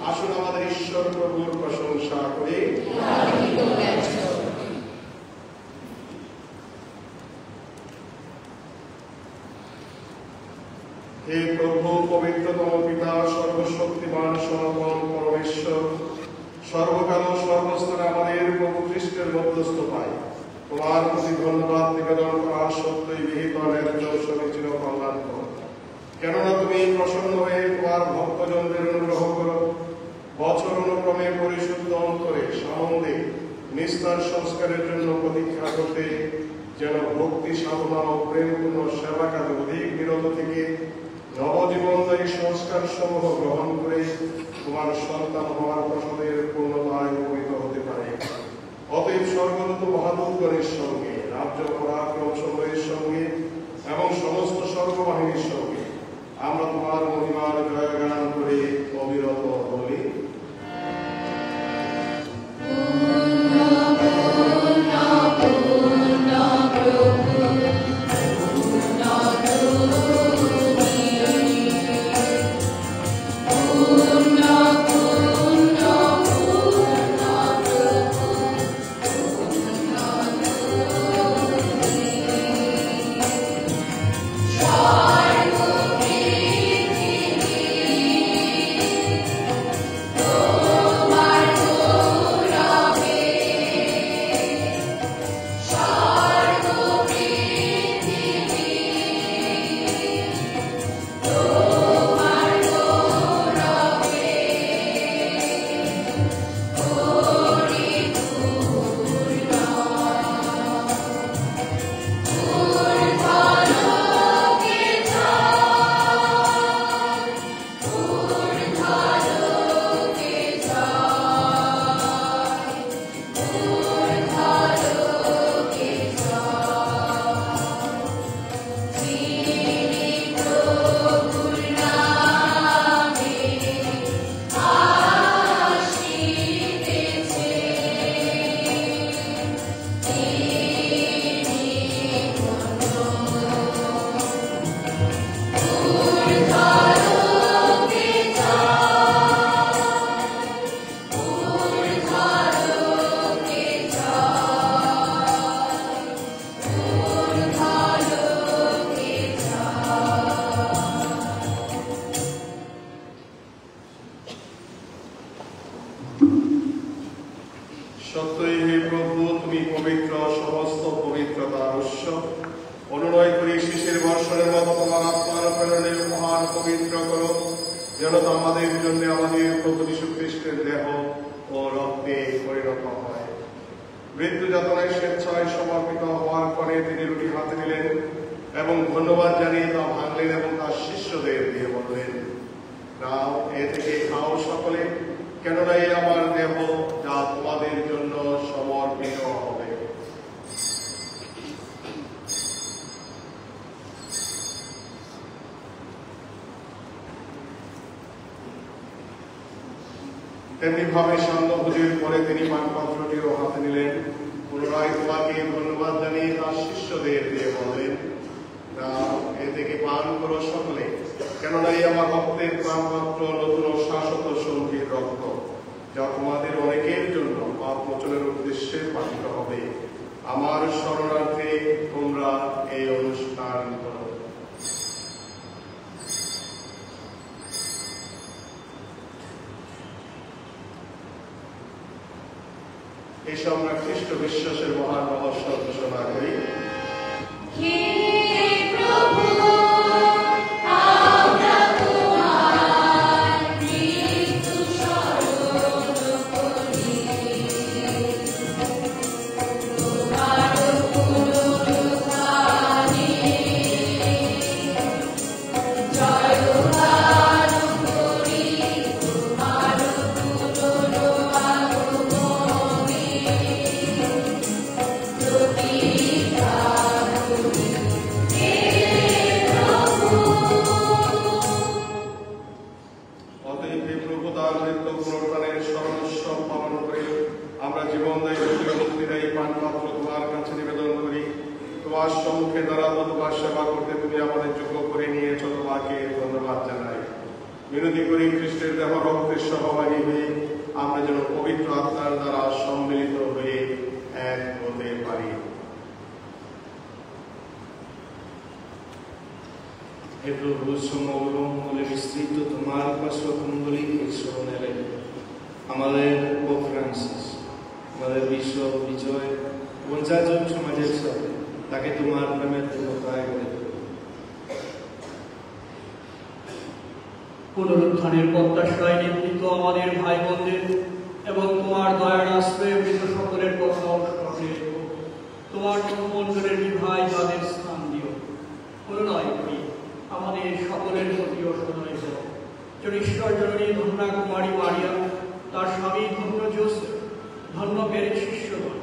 আসুন আমাদের ঈশ্বর প্রভুর হে প্রভু, পবিত্রতম পিতা, সর্বশক্তিমান সনাতন পরমেশ্বর, সর্বকাল সর্বস্তরে আমাদের প্রভু খ্রিস্টের মধ্যস্থ পাই তোমার প্রতি ধন্যবাদ নিবেদন করা সত্যই বিহিত ন্যায্য সমীচীন কল্যাণকর। কেননা তুমি প্রসন্ন হয়ে তোমার ভক্তজনদের অনুগ্রহ করো, বছর অনুক্রমে পরিশুদ্ধ অন্তরে সানন্দে নিস্তার সংস্কারের জন্য প্রতীক্ষা করতে যেন ভক্তি সাধনা ও প্রেমপূর্ণ সেবা কাজে অধিক বিরত থেকে নবজীবনদায়ী সংস্কার সমূহ গ্রহণ করে তোমার সন্তান হওয়ার প্রসাদের পূর্ণতায় উপনীত হতে পারে। অতএব স্বর্গদূত মহাদূতগণের সঙ্গে, রাজ্য পরাক্রম সমূহের সঙ্গে এবং সমস্ত স্বর্গবাহিনীর সঙ্গে আমরা তোমার মহিমার জয়গান করে অবিরত বলি। সত্যই হে প্রভু, তুমি পবিত্র, সমস্ত পবিত্রতার উৎস। অনুনয় করি শিশির বর্ষণের মতো তোমার আত্মার প্রেরণে মহান পবিত্র করো, যেন তা আমাদের জন্য আমাদের প্রভু যীশু খ্রিস্টের দেহ ও রক্তে পরিণত হয়। মৃত্যু যাতনায় স্বেচ্ছায় সমর্পিত হওয়ার পরে তিনি রুটি হাতে নিলেন এবং ধন্যবাদ জানিয়ে তা ভাঙলেন এবং তার শিষ্যদের দিয়ে বললেন, নাও, এ থেকে খাও সকলে, কেননা এই আমার দেহ যা তোমাদের জন্য সমর্পিত হবে। তেমনি ভাবে সান্ধ্যভোজের পরে তিনি পানপাত্রটিও হাতে নিলেন, পুনরায় তোমাকে ধন্যবাদ জানিয়ে তার শিষ্যদের দিয়ে বললেন, নাও, এ থেকে পান করো সকলে, কেননা এই আমার রক্তের প্রাণপাত্র, নতুন ও শাশ্বত সঙ্গীর রক্ত, যা তোমাদের অনেকের জন্য পাপ মোচনের উদ্দেশ্যে পাঠিত হবে। আমার শরণার্থে তোমরা এই অনুষ্ঠান করো। এসব আমরা খ্রিস্ট বিশ্বাসের মহান রহস্য ঘোষণা করি। সম্মুখে দাঁড়াবো, তোমার সেবা করতে তুমি আমাদের যোগ্য করে নিয়েছো, তোমাকে ধন্যবাদ জানাই। বিনতি করি খ্রিস্টের দেহ রক্তের সহভাগী হয়ে আমরা যেন পবিত্র আত্মার দ্বারা সম্মিলিত হয়ে এক হতে পারি।
হে প্রভু সমগ্র মঙ্গলে বিস্তৃত তোমার উপাস্যকুণ্ডলীকে স্মরণে রেখে আমাদের পোপ ফ্রান্সিস, আমাদের বিশ্ব বিজয় এবং যাজক সমাজের সাথে তাকে তোমার প্রেমের পূর্ণতায় করে
পুনরুত্থানের প্রত্যাশায় নিবৃত আমাদের ভাই বোনদের এবং তোমার দয়ার আশ্রয়ে মৃত সকলের কথাও স্মরণে রেখো। তোমার মন্দিরের বিভাই তাদের স্থান দিও। অনুনয় করি আমাদের সকলের প্রতিও সদয় হও। ঈশ্বর জননী ধন্যা কুমারী মারিয়া, তার স্বামী ধন্য জোসেফ, ধন্য পেরের শিষ্যগণ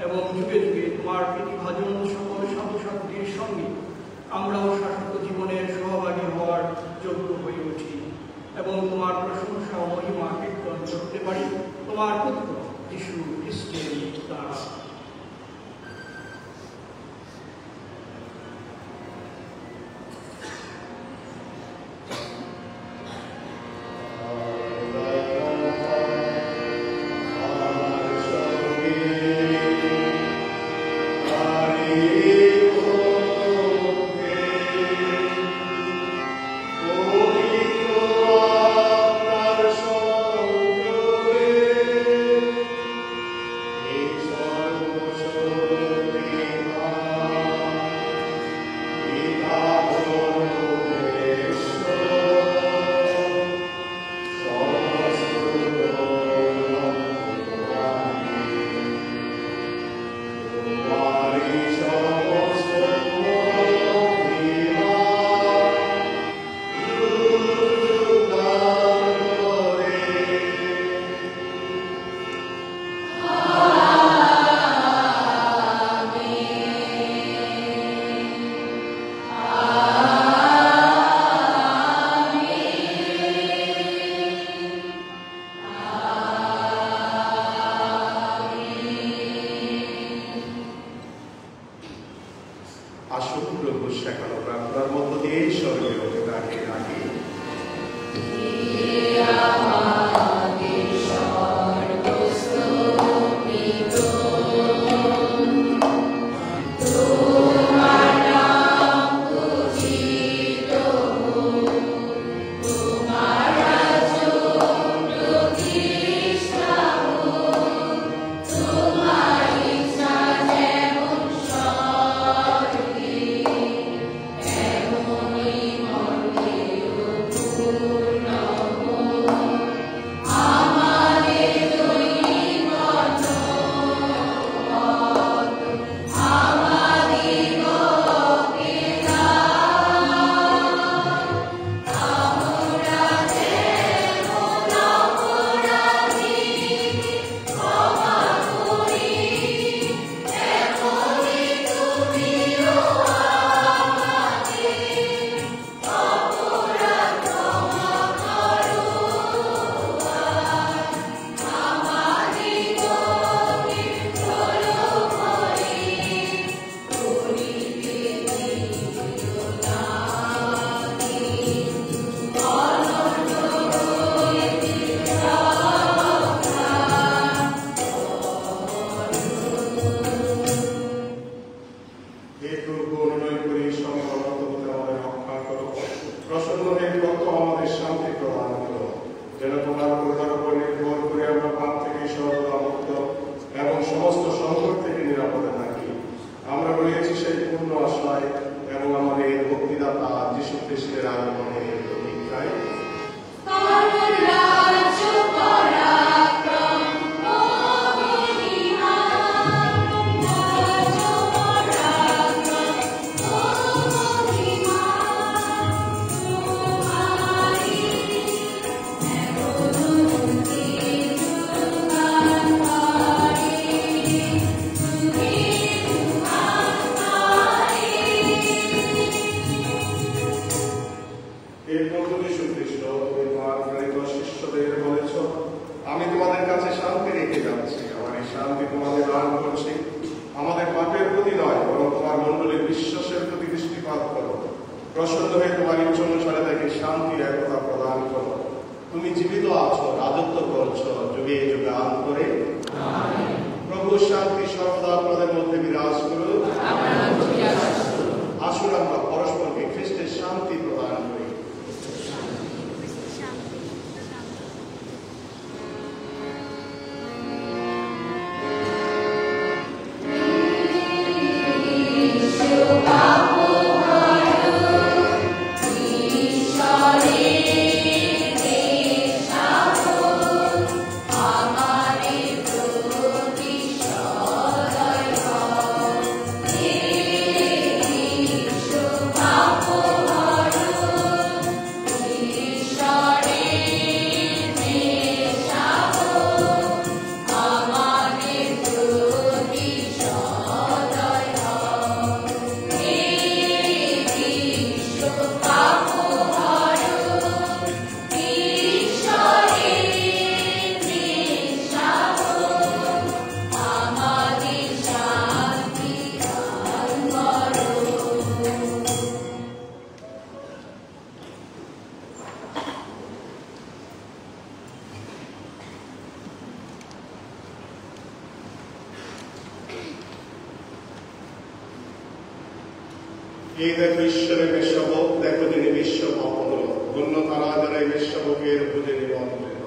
এবং যুগে যুগে তোমার প্রতিভাজন সকল সাধু সাধুদের সঙ্গে আমরাও শাশ্বত জীবনের সহভাগী হওয়ার যোগ্য হয়ে উঠি এবং তোমার প্রশংসা ও মহিমা কীর্তন করতে পারি তোমার পুত্র যিশু খ্রিস্টের দ্বারা।
Son এই দেখো ঈশ্বরের বেশ্যবক, দেখো যিনি বিশ্বপাপ হল। ধন্য তারা যারা এই বেশ্যবকের ভোজে নিমন্ত্রিত।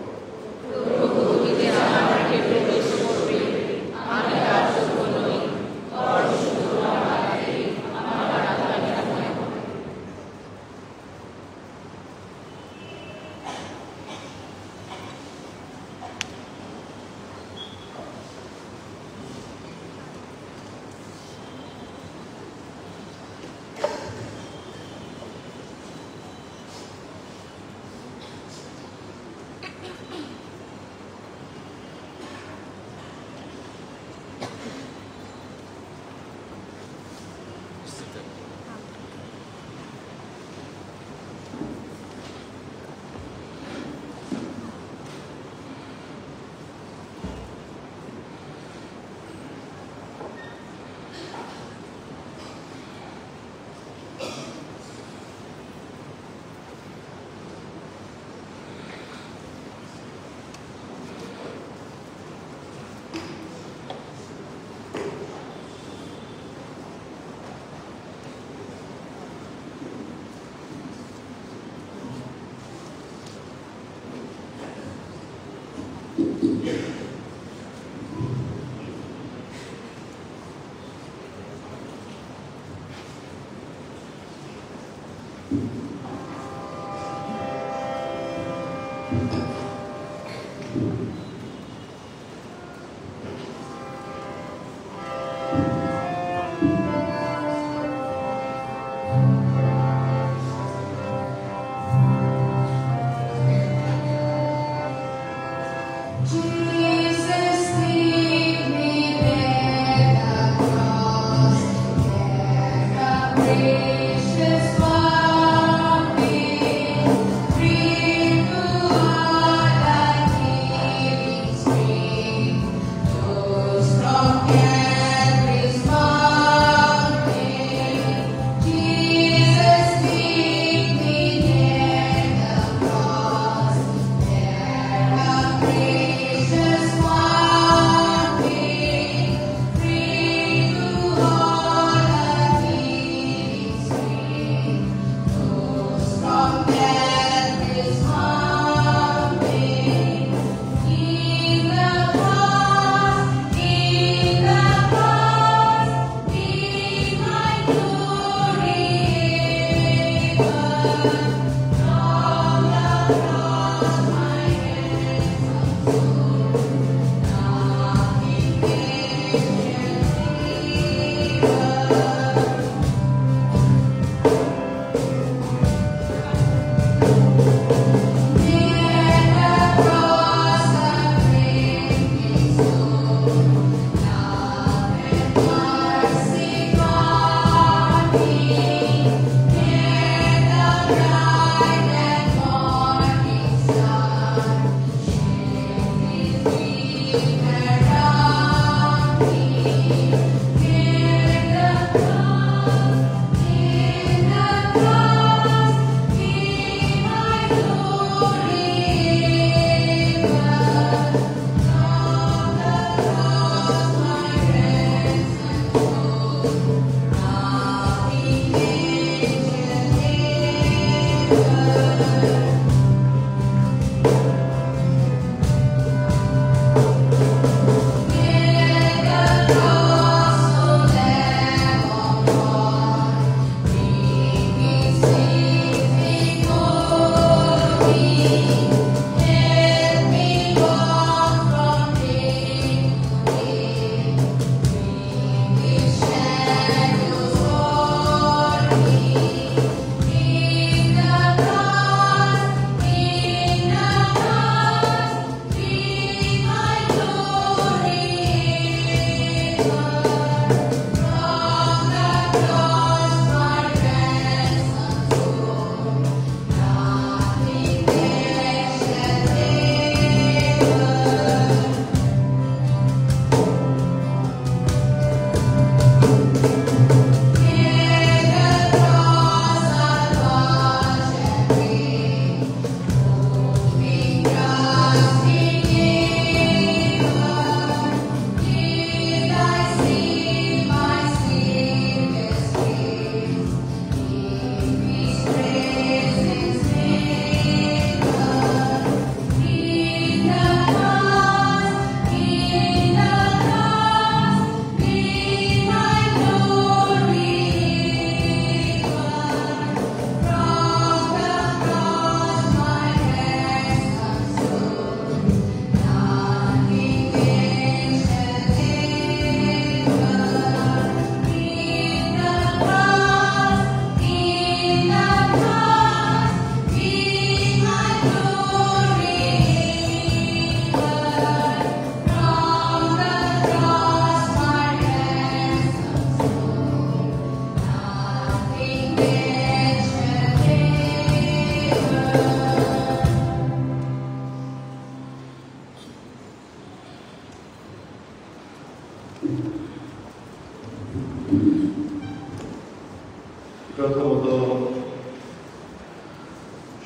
প্রথমত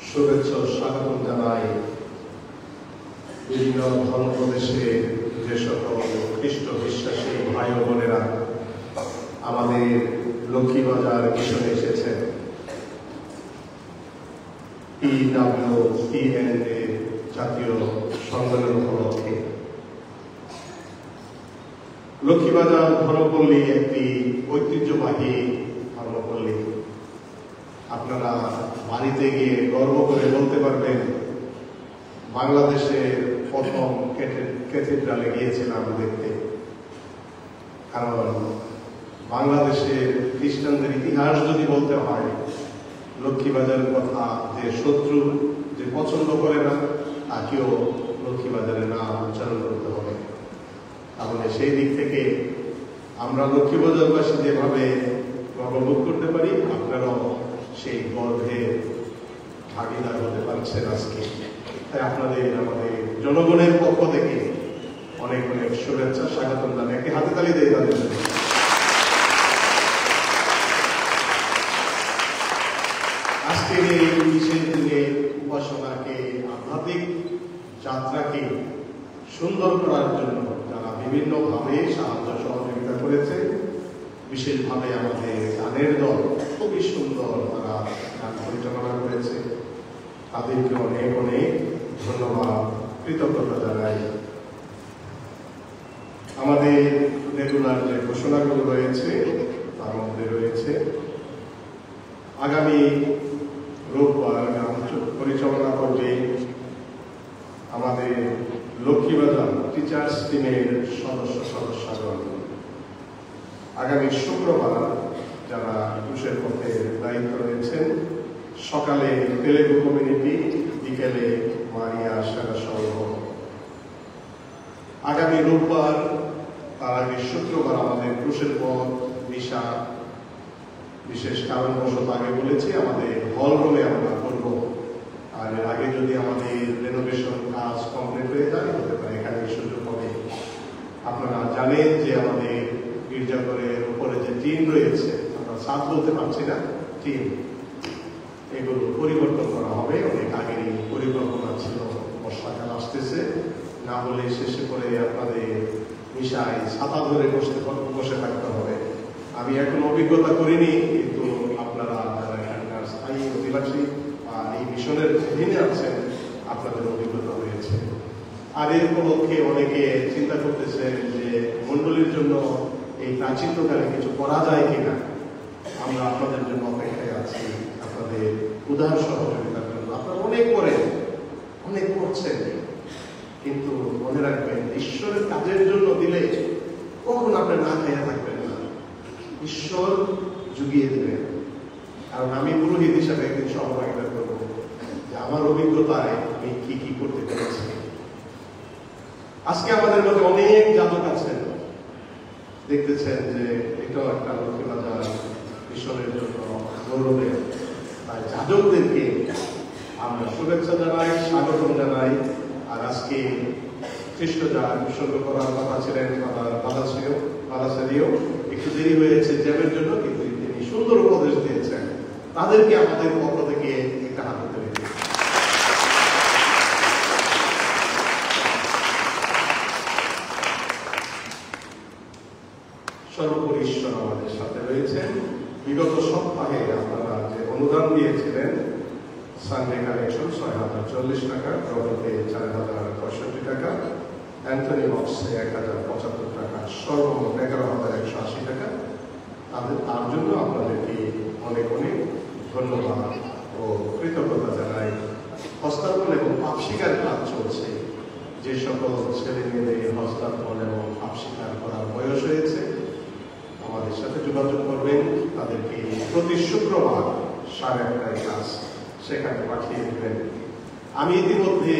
শুভেচ্ছা স্বাগত জানাই বিভিন্ন ধর্মপ্রদেশে যে সকল খ্রিস্ট বিশ্বাসী ভাই ও বোনেরা আমাদের লক্ষ্মীবাজার মিশনে এসেছেন PWTN জাতীয় সম্মেলন উপলক্ষে। লক্ষ্মীবাজার ধর্মপল্লী একটি ঐতিহ্যবাহী ধর্মপল্লী। আপনারা বাড়িতে গিয়ে গর্ব করে বলতে পারবেন বাংলাদেশের প্রথম ক্যাথিড্রালে গিয়েছিলাম দেখতে। কারণ বাংলাদেশের খ্রিস্টানদের ইতিহাস যদি বলতে হয়, লক্ষ্মীবাজারের কথা যে শত্রু যে পছন্দ করে না তাকেও লক্ষ্মীবাজারের নাম উচ্চারণ করতে হবে। তাহলে সেই দিক থেকে আমরা লক্ষ্মীবাজারবাসী যেভাবে গর্ববোধ করতে পারি, আপনারাও সেই গর্বের ভাগিদার হতে পারছেন আজকে। তাই আপনাদের আমাদের জনগণের পক্ষ থেকে অনেক অনেক শুভেচ্ছা স্বাগত জানাই। একটি হাতে তালি দেয় তাদের জন্য। আজকের এই বিশেষ দিনে উপাসনাকে আধ্যাত্মিক যাত্রাকে সুন্দর করার জন্য যারা বিভিন্নভাবে সাহায্য সহযোগিতা করেছে, বিশেষভাবে আমাদের গানের দল খুবই সুন্দর তারা গান পরিচালনা করেছে, তাদেরকে অনেক অনেক ধন্যবাদ কৃতজ্ঞতা জানাই। আমাদের রেগুলার যে ঘোষণাগুলো রয়েছে তার মধ্যে রয়েছে আগামী রোববার গান পরিচালনা করবে আমাদের লক্ষ্মীবাজার টিচার্স টিমের সদস্যগণ। আগামী শুক্রবার যারা পুরুষের পক্ষে দায়িত্ব রয়েছেন, সকালে তেলেগু কমিউনিটি, বিকেলে মারিয়া সেরা সংঘ। আগামী রোববার তার আগে শুক্রবার আমাদের পুরুষের পথ দিশা বিশেষ কারণবশত আগে বলেছি আমাদের হল রুমে আমরা করব। আর এর আগে যদি আমাদের রেনোভেশন কাজ কমপ্লিট হয়ে যায়, হতে পারে এখানে সুযোগ হবে। আপনারা জানেন যে আমাদের গির্জাঘরের উপরে যে টিন রয়েছে, আমরা ছাদ বলতে পারছি না, টিন, এগুলো পরিবর্তন করা হবে। অনেক আগেরই পরিকল্পনা ছিল, বর্ষাকাল আসতেছে, না হলে শেষে করে আপনাদের মিশাই ছাতা ধরে বসে থাকতে হবে। আমি এখন অভিজ্ঞতা করিনি, কিন্তু আপনারা যারা এখানকার স্থায়ী অধিবাসী বা এই মিশনের অধীনে আছেন, আপনাদের অভিজ্ঞতা হয়েছে। আর এর উপলক্ষে অনেকে চিন্তা করতেছেন যে মন্ডলীর জন্য এই প্রাচীনকালে কিছু করা যায় কিনা। আমরা আপনাদের জন্য অপেক্ষায় আছি, আপনাদের উদার সহযোগিতার জন্য। আপনারা অনেক করেন, অনেক করছেন, কিন্তু মনে রাখবেন ঈশ্বরের কাজের জন্য দিলে কখন আপনি না খাইয়া থাকবেন না, ঈশ্বর জুগিয়ে দেবেন। কারণ আমি পুরোহিত হিসাবে একদিন সহভাগিতা করবো যে আমার অভিজ্ঞতায় আমি কি কি করতে পেরেছি। আজকে আমাদের মধ্যে অনেক যাজক আছেন, দেখতেছেন যে এটাও একটা লক্ষ্মীবাজার মিশনের জন্য গৌরবের। তাই যাজকদেরকে আমরা শুভেচ্ছা জানাই, স্বাগতম জানাই। আর আজকে খ্রিস্ট যার উৎসর্গ করার কথা ছিলেন পালাসেরিও, একটু দেরি হয়েছে জ্যামের জন্য, কিন্তু তিনি সুন্দর উপদেশ দিয়েছেন। তাদেরকে আমাদের পক্ষ থেকে একটা হাত ধরে সর্বোপরি ঈশ্বর আমাদের সাথে রয়েছেন। বিগত সপ্তাহে আপনারা যে অনুদান দিয়েছিলেন, সানডে কালেকশন ৬,০৪০ টাকা, প্রভৃতি ৪,০৬৫ টাকা, অ্যান্থনি বক্সে ১,০৭৫ টাকা, সর্বমোট ১১,১৮০ টাকা, তার জন্য আপনাদেরকে অনেক অনেক ধন্যবাদ ও কৃতজ্ঞতা জানাই। হস্তান্তর এবং পাপ স্বীকার কাজ চলছে। যে সকল ছেলে মেয়েদের হস্তান্তর এবং পাপ স্বীকার করার বয়স হয়েছে, আমাদের সাথে যোগাযোগ করবেন। তাদেরকে প্রতি শুক্রবার ১১:৩০ ক্লাস সেখানে পাঠিয়ে দেবেন। আমি ইতিমধ্যে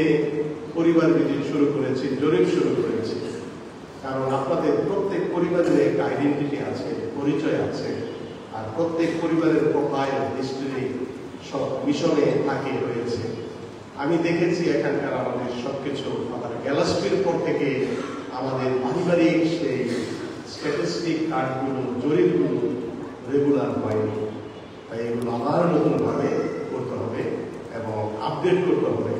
পরিবার ভিজিট শুরু করেছি, জরিপ শুরু করেছি। কারণ আপনাদের প্রত্যেক পরিবারের একটা আইডেন্টিটি আছে, পরিচয় আছে। আর প্রত্যেক পরিবারের প্রোফাইল হিস্ট্রি সব মিশনে থাকে রয়েছে। আমি দেখেছি এখানকার আমাদের সবকিছু আমাদের গ্যালাস্পির পর থেকে আমাদের পারিবারিক সেই স্ট্যাটিস্টিক কার্ডগুলো জরিপগুলো রেগুলার হয়নি, তাই এগুলো আবার নতুনভাবে করতে হবে এবং আপডেট করতে হবে।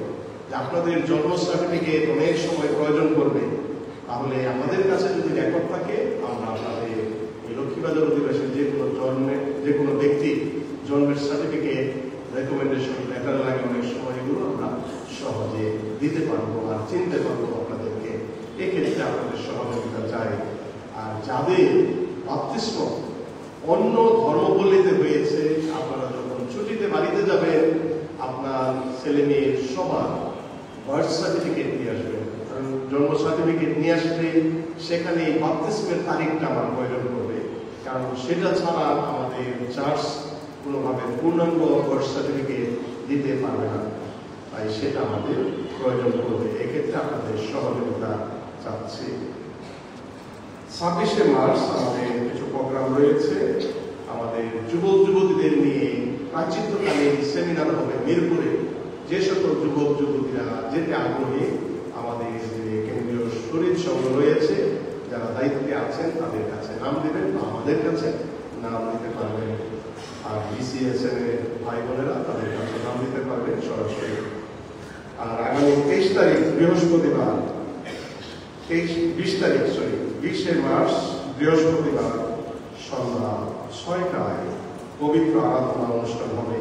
যে আপনাদের জন্ম সার্টিফিকেট অনেক সময় প্রয়োজন করবে, তাহলে আমাদের কাছে যদি রেকর্ড থাকে আমরা আপনাদের এই লক্ষ্মীবাজার অধিবাসীর যে কোনো ব্যক্তি জন্মের সার্টিফিকেট, রেকমেন্ডেশন লেটার লাগে, অনেক সময় এগুলো আমরা সহজে দিতে পারবো আর চিনতে পারবো আপনাদেরকে। এক্ষেত্রে আপনাদের সহযোগিতা চাই। আর যাদের বাপ্তিস্ম অন্য ধর্মপল্লীতে হয়েছে, আপনারা যখন ছুটিতে বাড়িতে যাবেন আপনার ছেলে মেয়ের সবার বার্থ সার্টিফিকেট নিয়ে আসবেন। কারণ জন্ম সার্টিফিকেট নিয়ে আসলে সেখানে বাপ্তিস্মের তারিখটা আমার প্রয়োজন করবে, কারণ সেটা ছাড়া আমাদের চার্চ কোনোভাবে পূর্ণাঙ্গ বার্থ সার্টিফিকেট দিতে পারবে না, তাই সেটা আমাদের প্রয়োজন করবে। এক্ষেত্রে আপনাদের সহযোগিতা চাচ্ছি। 26শে মার্চ আমাদের কিছু প্রোগ্রাম রয়েছে। আমাদের যুবক যুবতীদের নিয়ে প্রাচিত্যকালীন সেমিনার হবে মিরপুরে। যে সকল যুবক যুবতীরা যেতে আগ্রহী, আমাদের যে কেন্দ্রীয় শরীর সংঘ রয়েছে যারা দায়িত্বে আছেন তাদের কাছে নাম দেবেন বা আমাদের কাছে নাম দিতে পারবেন। আর BCSN এর ভাই বোনেরা তাদের কাছে নাম দিতে পারবেন সরাসরি। আর আগামী 23 তারিখ বৃহস্পতিবার 20শে মার্চ বৃহস্পতিবার সন্ধ্যা 6টায় পবিত্র আরাধনা অনুষ্ঠান হবে।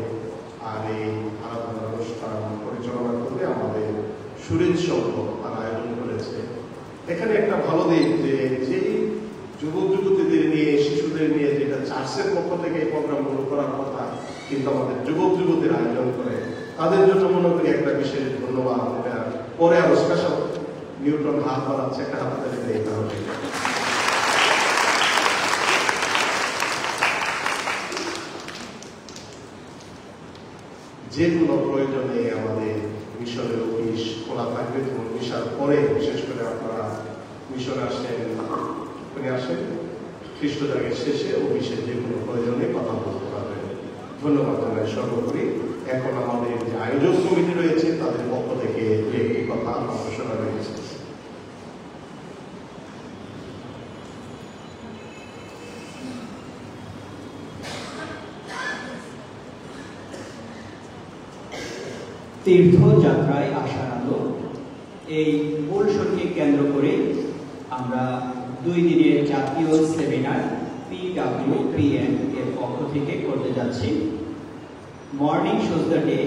আর এই আরাধনা অনুষ্ঠান পরিচালনা করবে আমাদের সুরেজ সংঘ, তারা আয়োজন করেছে। এখানে একটা ভালো দিক যে যুবক যুবতীদের নিয়ে, শিশুদের নিয়ে যেটা চার্চের পক্ষ থেকে এই প্রোগ্রামগুলো করার কথা, কিন্তু আমাদের যুবক যুবতীর আয়োজন করে, তাদের জন্য মনে করি একটা বিশেষ ধন্যবাদ। এটা পরে আরো স্পেশাল নিউটন হাত বাড়াচ্ছে, একটা হাত তাদের দিতে হবে। যে কোনো প্রয়োজনে আমাদের মিশনের অফিস খোলা থাকবে। এবং মিশার পরে বিশেষ করে আপনারা মিশনে আসেন খ্রিস্টজাগের শেষে অফিসের যে কোনো প্রয়োজনে কথা বলতে পারবেন। ধন্যবাদ জানাই সর্বোপরি। এখন আমাদের যে আয়োজক কমিটি রয়েছে তাদের পক্ষ থেকে একটি কথা আমরা শোনা রয়েছে।
তীর্থযাত্রায় আসার আলো, এই মূলসনকে কেন্দ্র করে আমরা 2 দিনের জাতীয় সেমিনার PWPN এর পক্ষ থেকে করতে যাচ্ছি। Morning shows the day.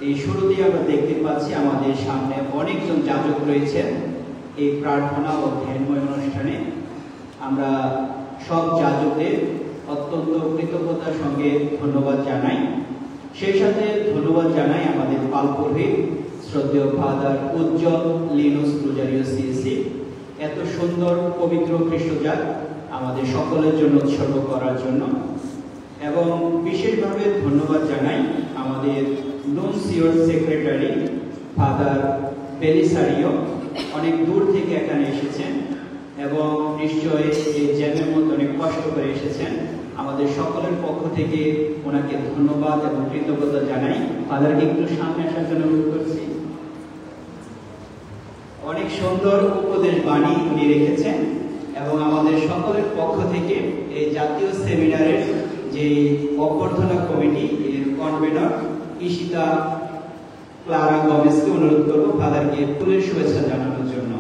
এই শুরুতেই আমরা দেখতে পাচ্ছি আমাদের সামনে অনেকজন যাজক রয়েছেন এই প্রার্থনা ও ধ্যানময় অনুষ্ঠানে। আমরা সব যাজকদের অত্যন্ত কৃতজ্ঞতার সঙ্গে ধন্যবাদ জানাই। সেই সাথে ধন্যবাদ জানাই আমাদের পালপুরহিত শ্রদ্ধেয় ফাদার উজ্জ্বল লিনুস রোজারিও সিএসি, এত সুন্দর পবিত্র খ্রিস্টজাত আমাদের সকলের জন্য উৎসর্গ করার জন্য। এবং বিশেষভাবে ধন্যবাদ জানাই আমাদের নুনসিওর সেক্রেটারি ফাদার বেলিসারিও, অনেক দূর থেকে এখানে এসেছেন এবং নিশ্চয়ই এই জ্যামের মধ্যে অনেক কষ্ট করে এসেছেন। আমাদের সকলের পক্ষ থেকে ওনাকে ধন্যবাদ এবং কৃতজ্ঞতা জানাই। ফাদারকে একটু সামনে আসার জন্য অনুরোধ করছি। অনেক সুন্দর উপদেশ বাণী উনি রেখেছেন এবং আমাদের সকলের পক্ষ থেকে এই জাতীয় সেমিনারের যে অভ্যর্থনা কমিটি এর কনভেনর ঈশিতা ক্লারা গমেজকে অনুরোধ করবো ফাদারকে ফুলের শুভেচ্ছা জানানোর জন্য।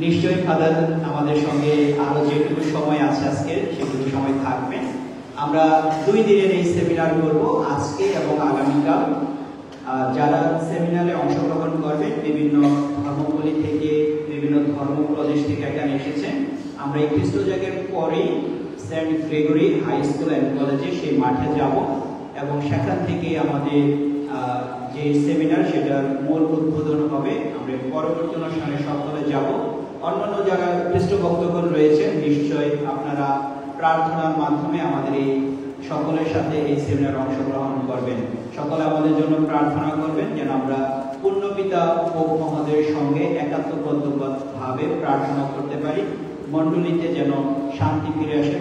নিশ্চয়ই ফাদার আমাদের সঙ্গে আরো যেটুকু সময় আছে আজকে সেটুকু সময় থাকবেন। আমরা 2 দিনের এই সেমিনার করব আজকে এবং আগামীকাল। যারা সেমিনারে অংশগ্রহণ করবেন বিভিন্ন ধর্মপল্লী থেকে, বিভিন্ন ধর্ম প্রদেশ থেকে এখানে এসেছেন। আমরা এই খ্রিস্টজাগের পরেই Saint Gregory high school and কলেজে সেই মাঠে যাব এবং সেখান থেকে আমাদের যে সেমিনার সেটার মূল উদ্বোধন হবে। আমরা পরবর্তী অনুষ্ঠানে সকলে যাব। অন্যান্য যারা খ্রিস্ট ভক্তগণ রয়েছেন নিশ্চয়ই আপনারা প্রার্থনার মাধ্যমে আমাদের এই সকলের সাথে এই সেমিনারে অংশগ্রহণ করবেন। সকলে আমাদের জন্য প্রার্থনা করবেন যেন আমরা পূর্ণপিতা পোপ মহোদয়ের সঙ্গে একাত্মবদ্ধভাবে প্রার্থনা করতে পারি। মণ্ডলীতে যেন শান্তি ফিরে আসে,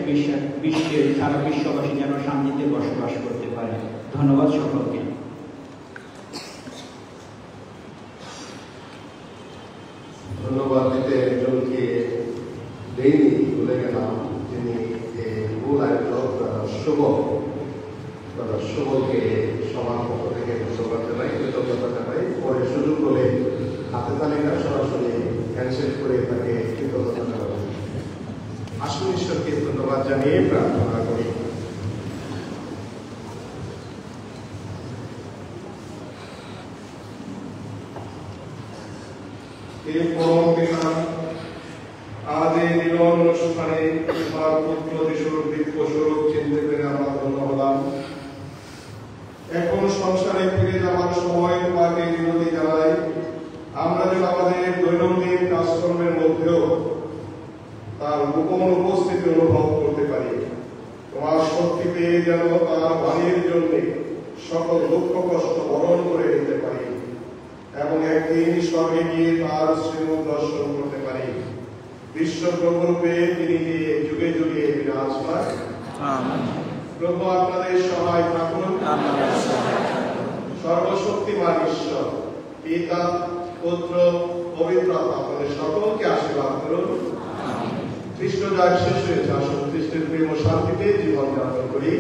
বিশ্বের সারা বিশ্ববাসী যেন শান্তিতে বসবাস করতে পারে। ধন্যবাদ সকলকে।
ধন্যবাদ দিতে একজনকে দেইনি, ভুলে গেলাম, যিনি মূল আয়োজক শুভকে সবার পক্ষ থেকে ধন্যবাদ জানাই, কৃতজ্ঞতা জানাই। পরে সুযোগ হলে হাতে তালিকা সরাসরি হ্যান্ডশেক করে তাকে কৃতজ্ঞতা জানাবো। আসুন ঈশ্বরকে ধন্যবাদ জানিয়ে প্রার্থনা করি। আজ এই মিলন অনুষ্ঠানে তোমার পুত্র যিশুর দিব্য স্বরূপ চিনতে পেরে আমরা ধন্য হলাম। এখন সংসারে ফিরে যাওয়ার সময় তোমাকে বিনতি জানাই, আমরা যেন আমাদের দৈনন্দিন কাজকর্মের মধ্যেও তার গোপন উপস্থিতি অনুভব করতে পারি। তোমার শক্তি পেয়ে যেন তার বাণীর জন্য সকল দুঃখ কষ্ট বরণ করে নিতে পারি এবং একদিন স্বর্গে গিয়ে তার শ্রীমুখ দর্শন করতে পারি। বিশ্বপ্রভুরূপে তিনি যুগে যুগে বিরাজমান। প্রভু আপনাদের সহায় থাকুন। সর্বশক্তিমান ঈশ্বর পিতা পুত্র পবিত্র আত্মা আপনাদের সকলকে আশীর্বাদ করুন। খ্রিস্ট যার শেষ হয়েছে, আসুন খ্রিস্টের প্রেম ও শান্তিতে জীবন যাপন করি।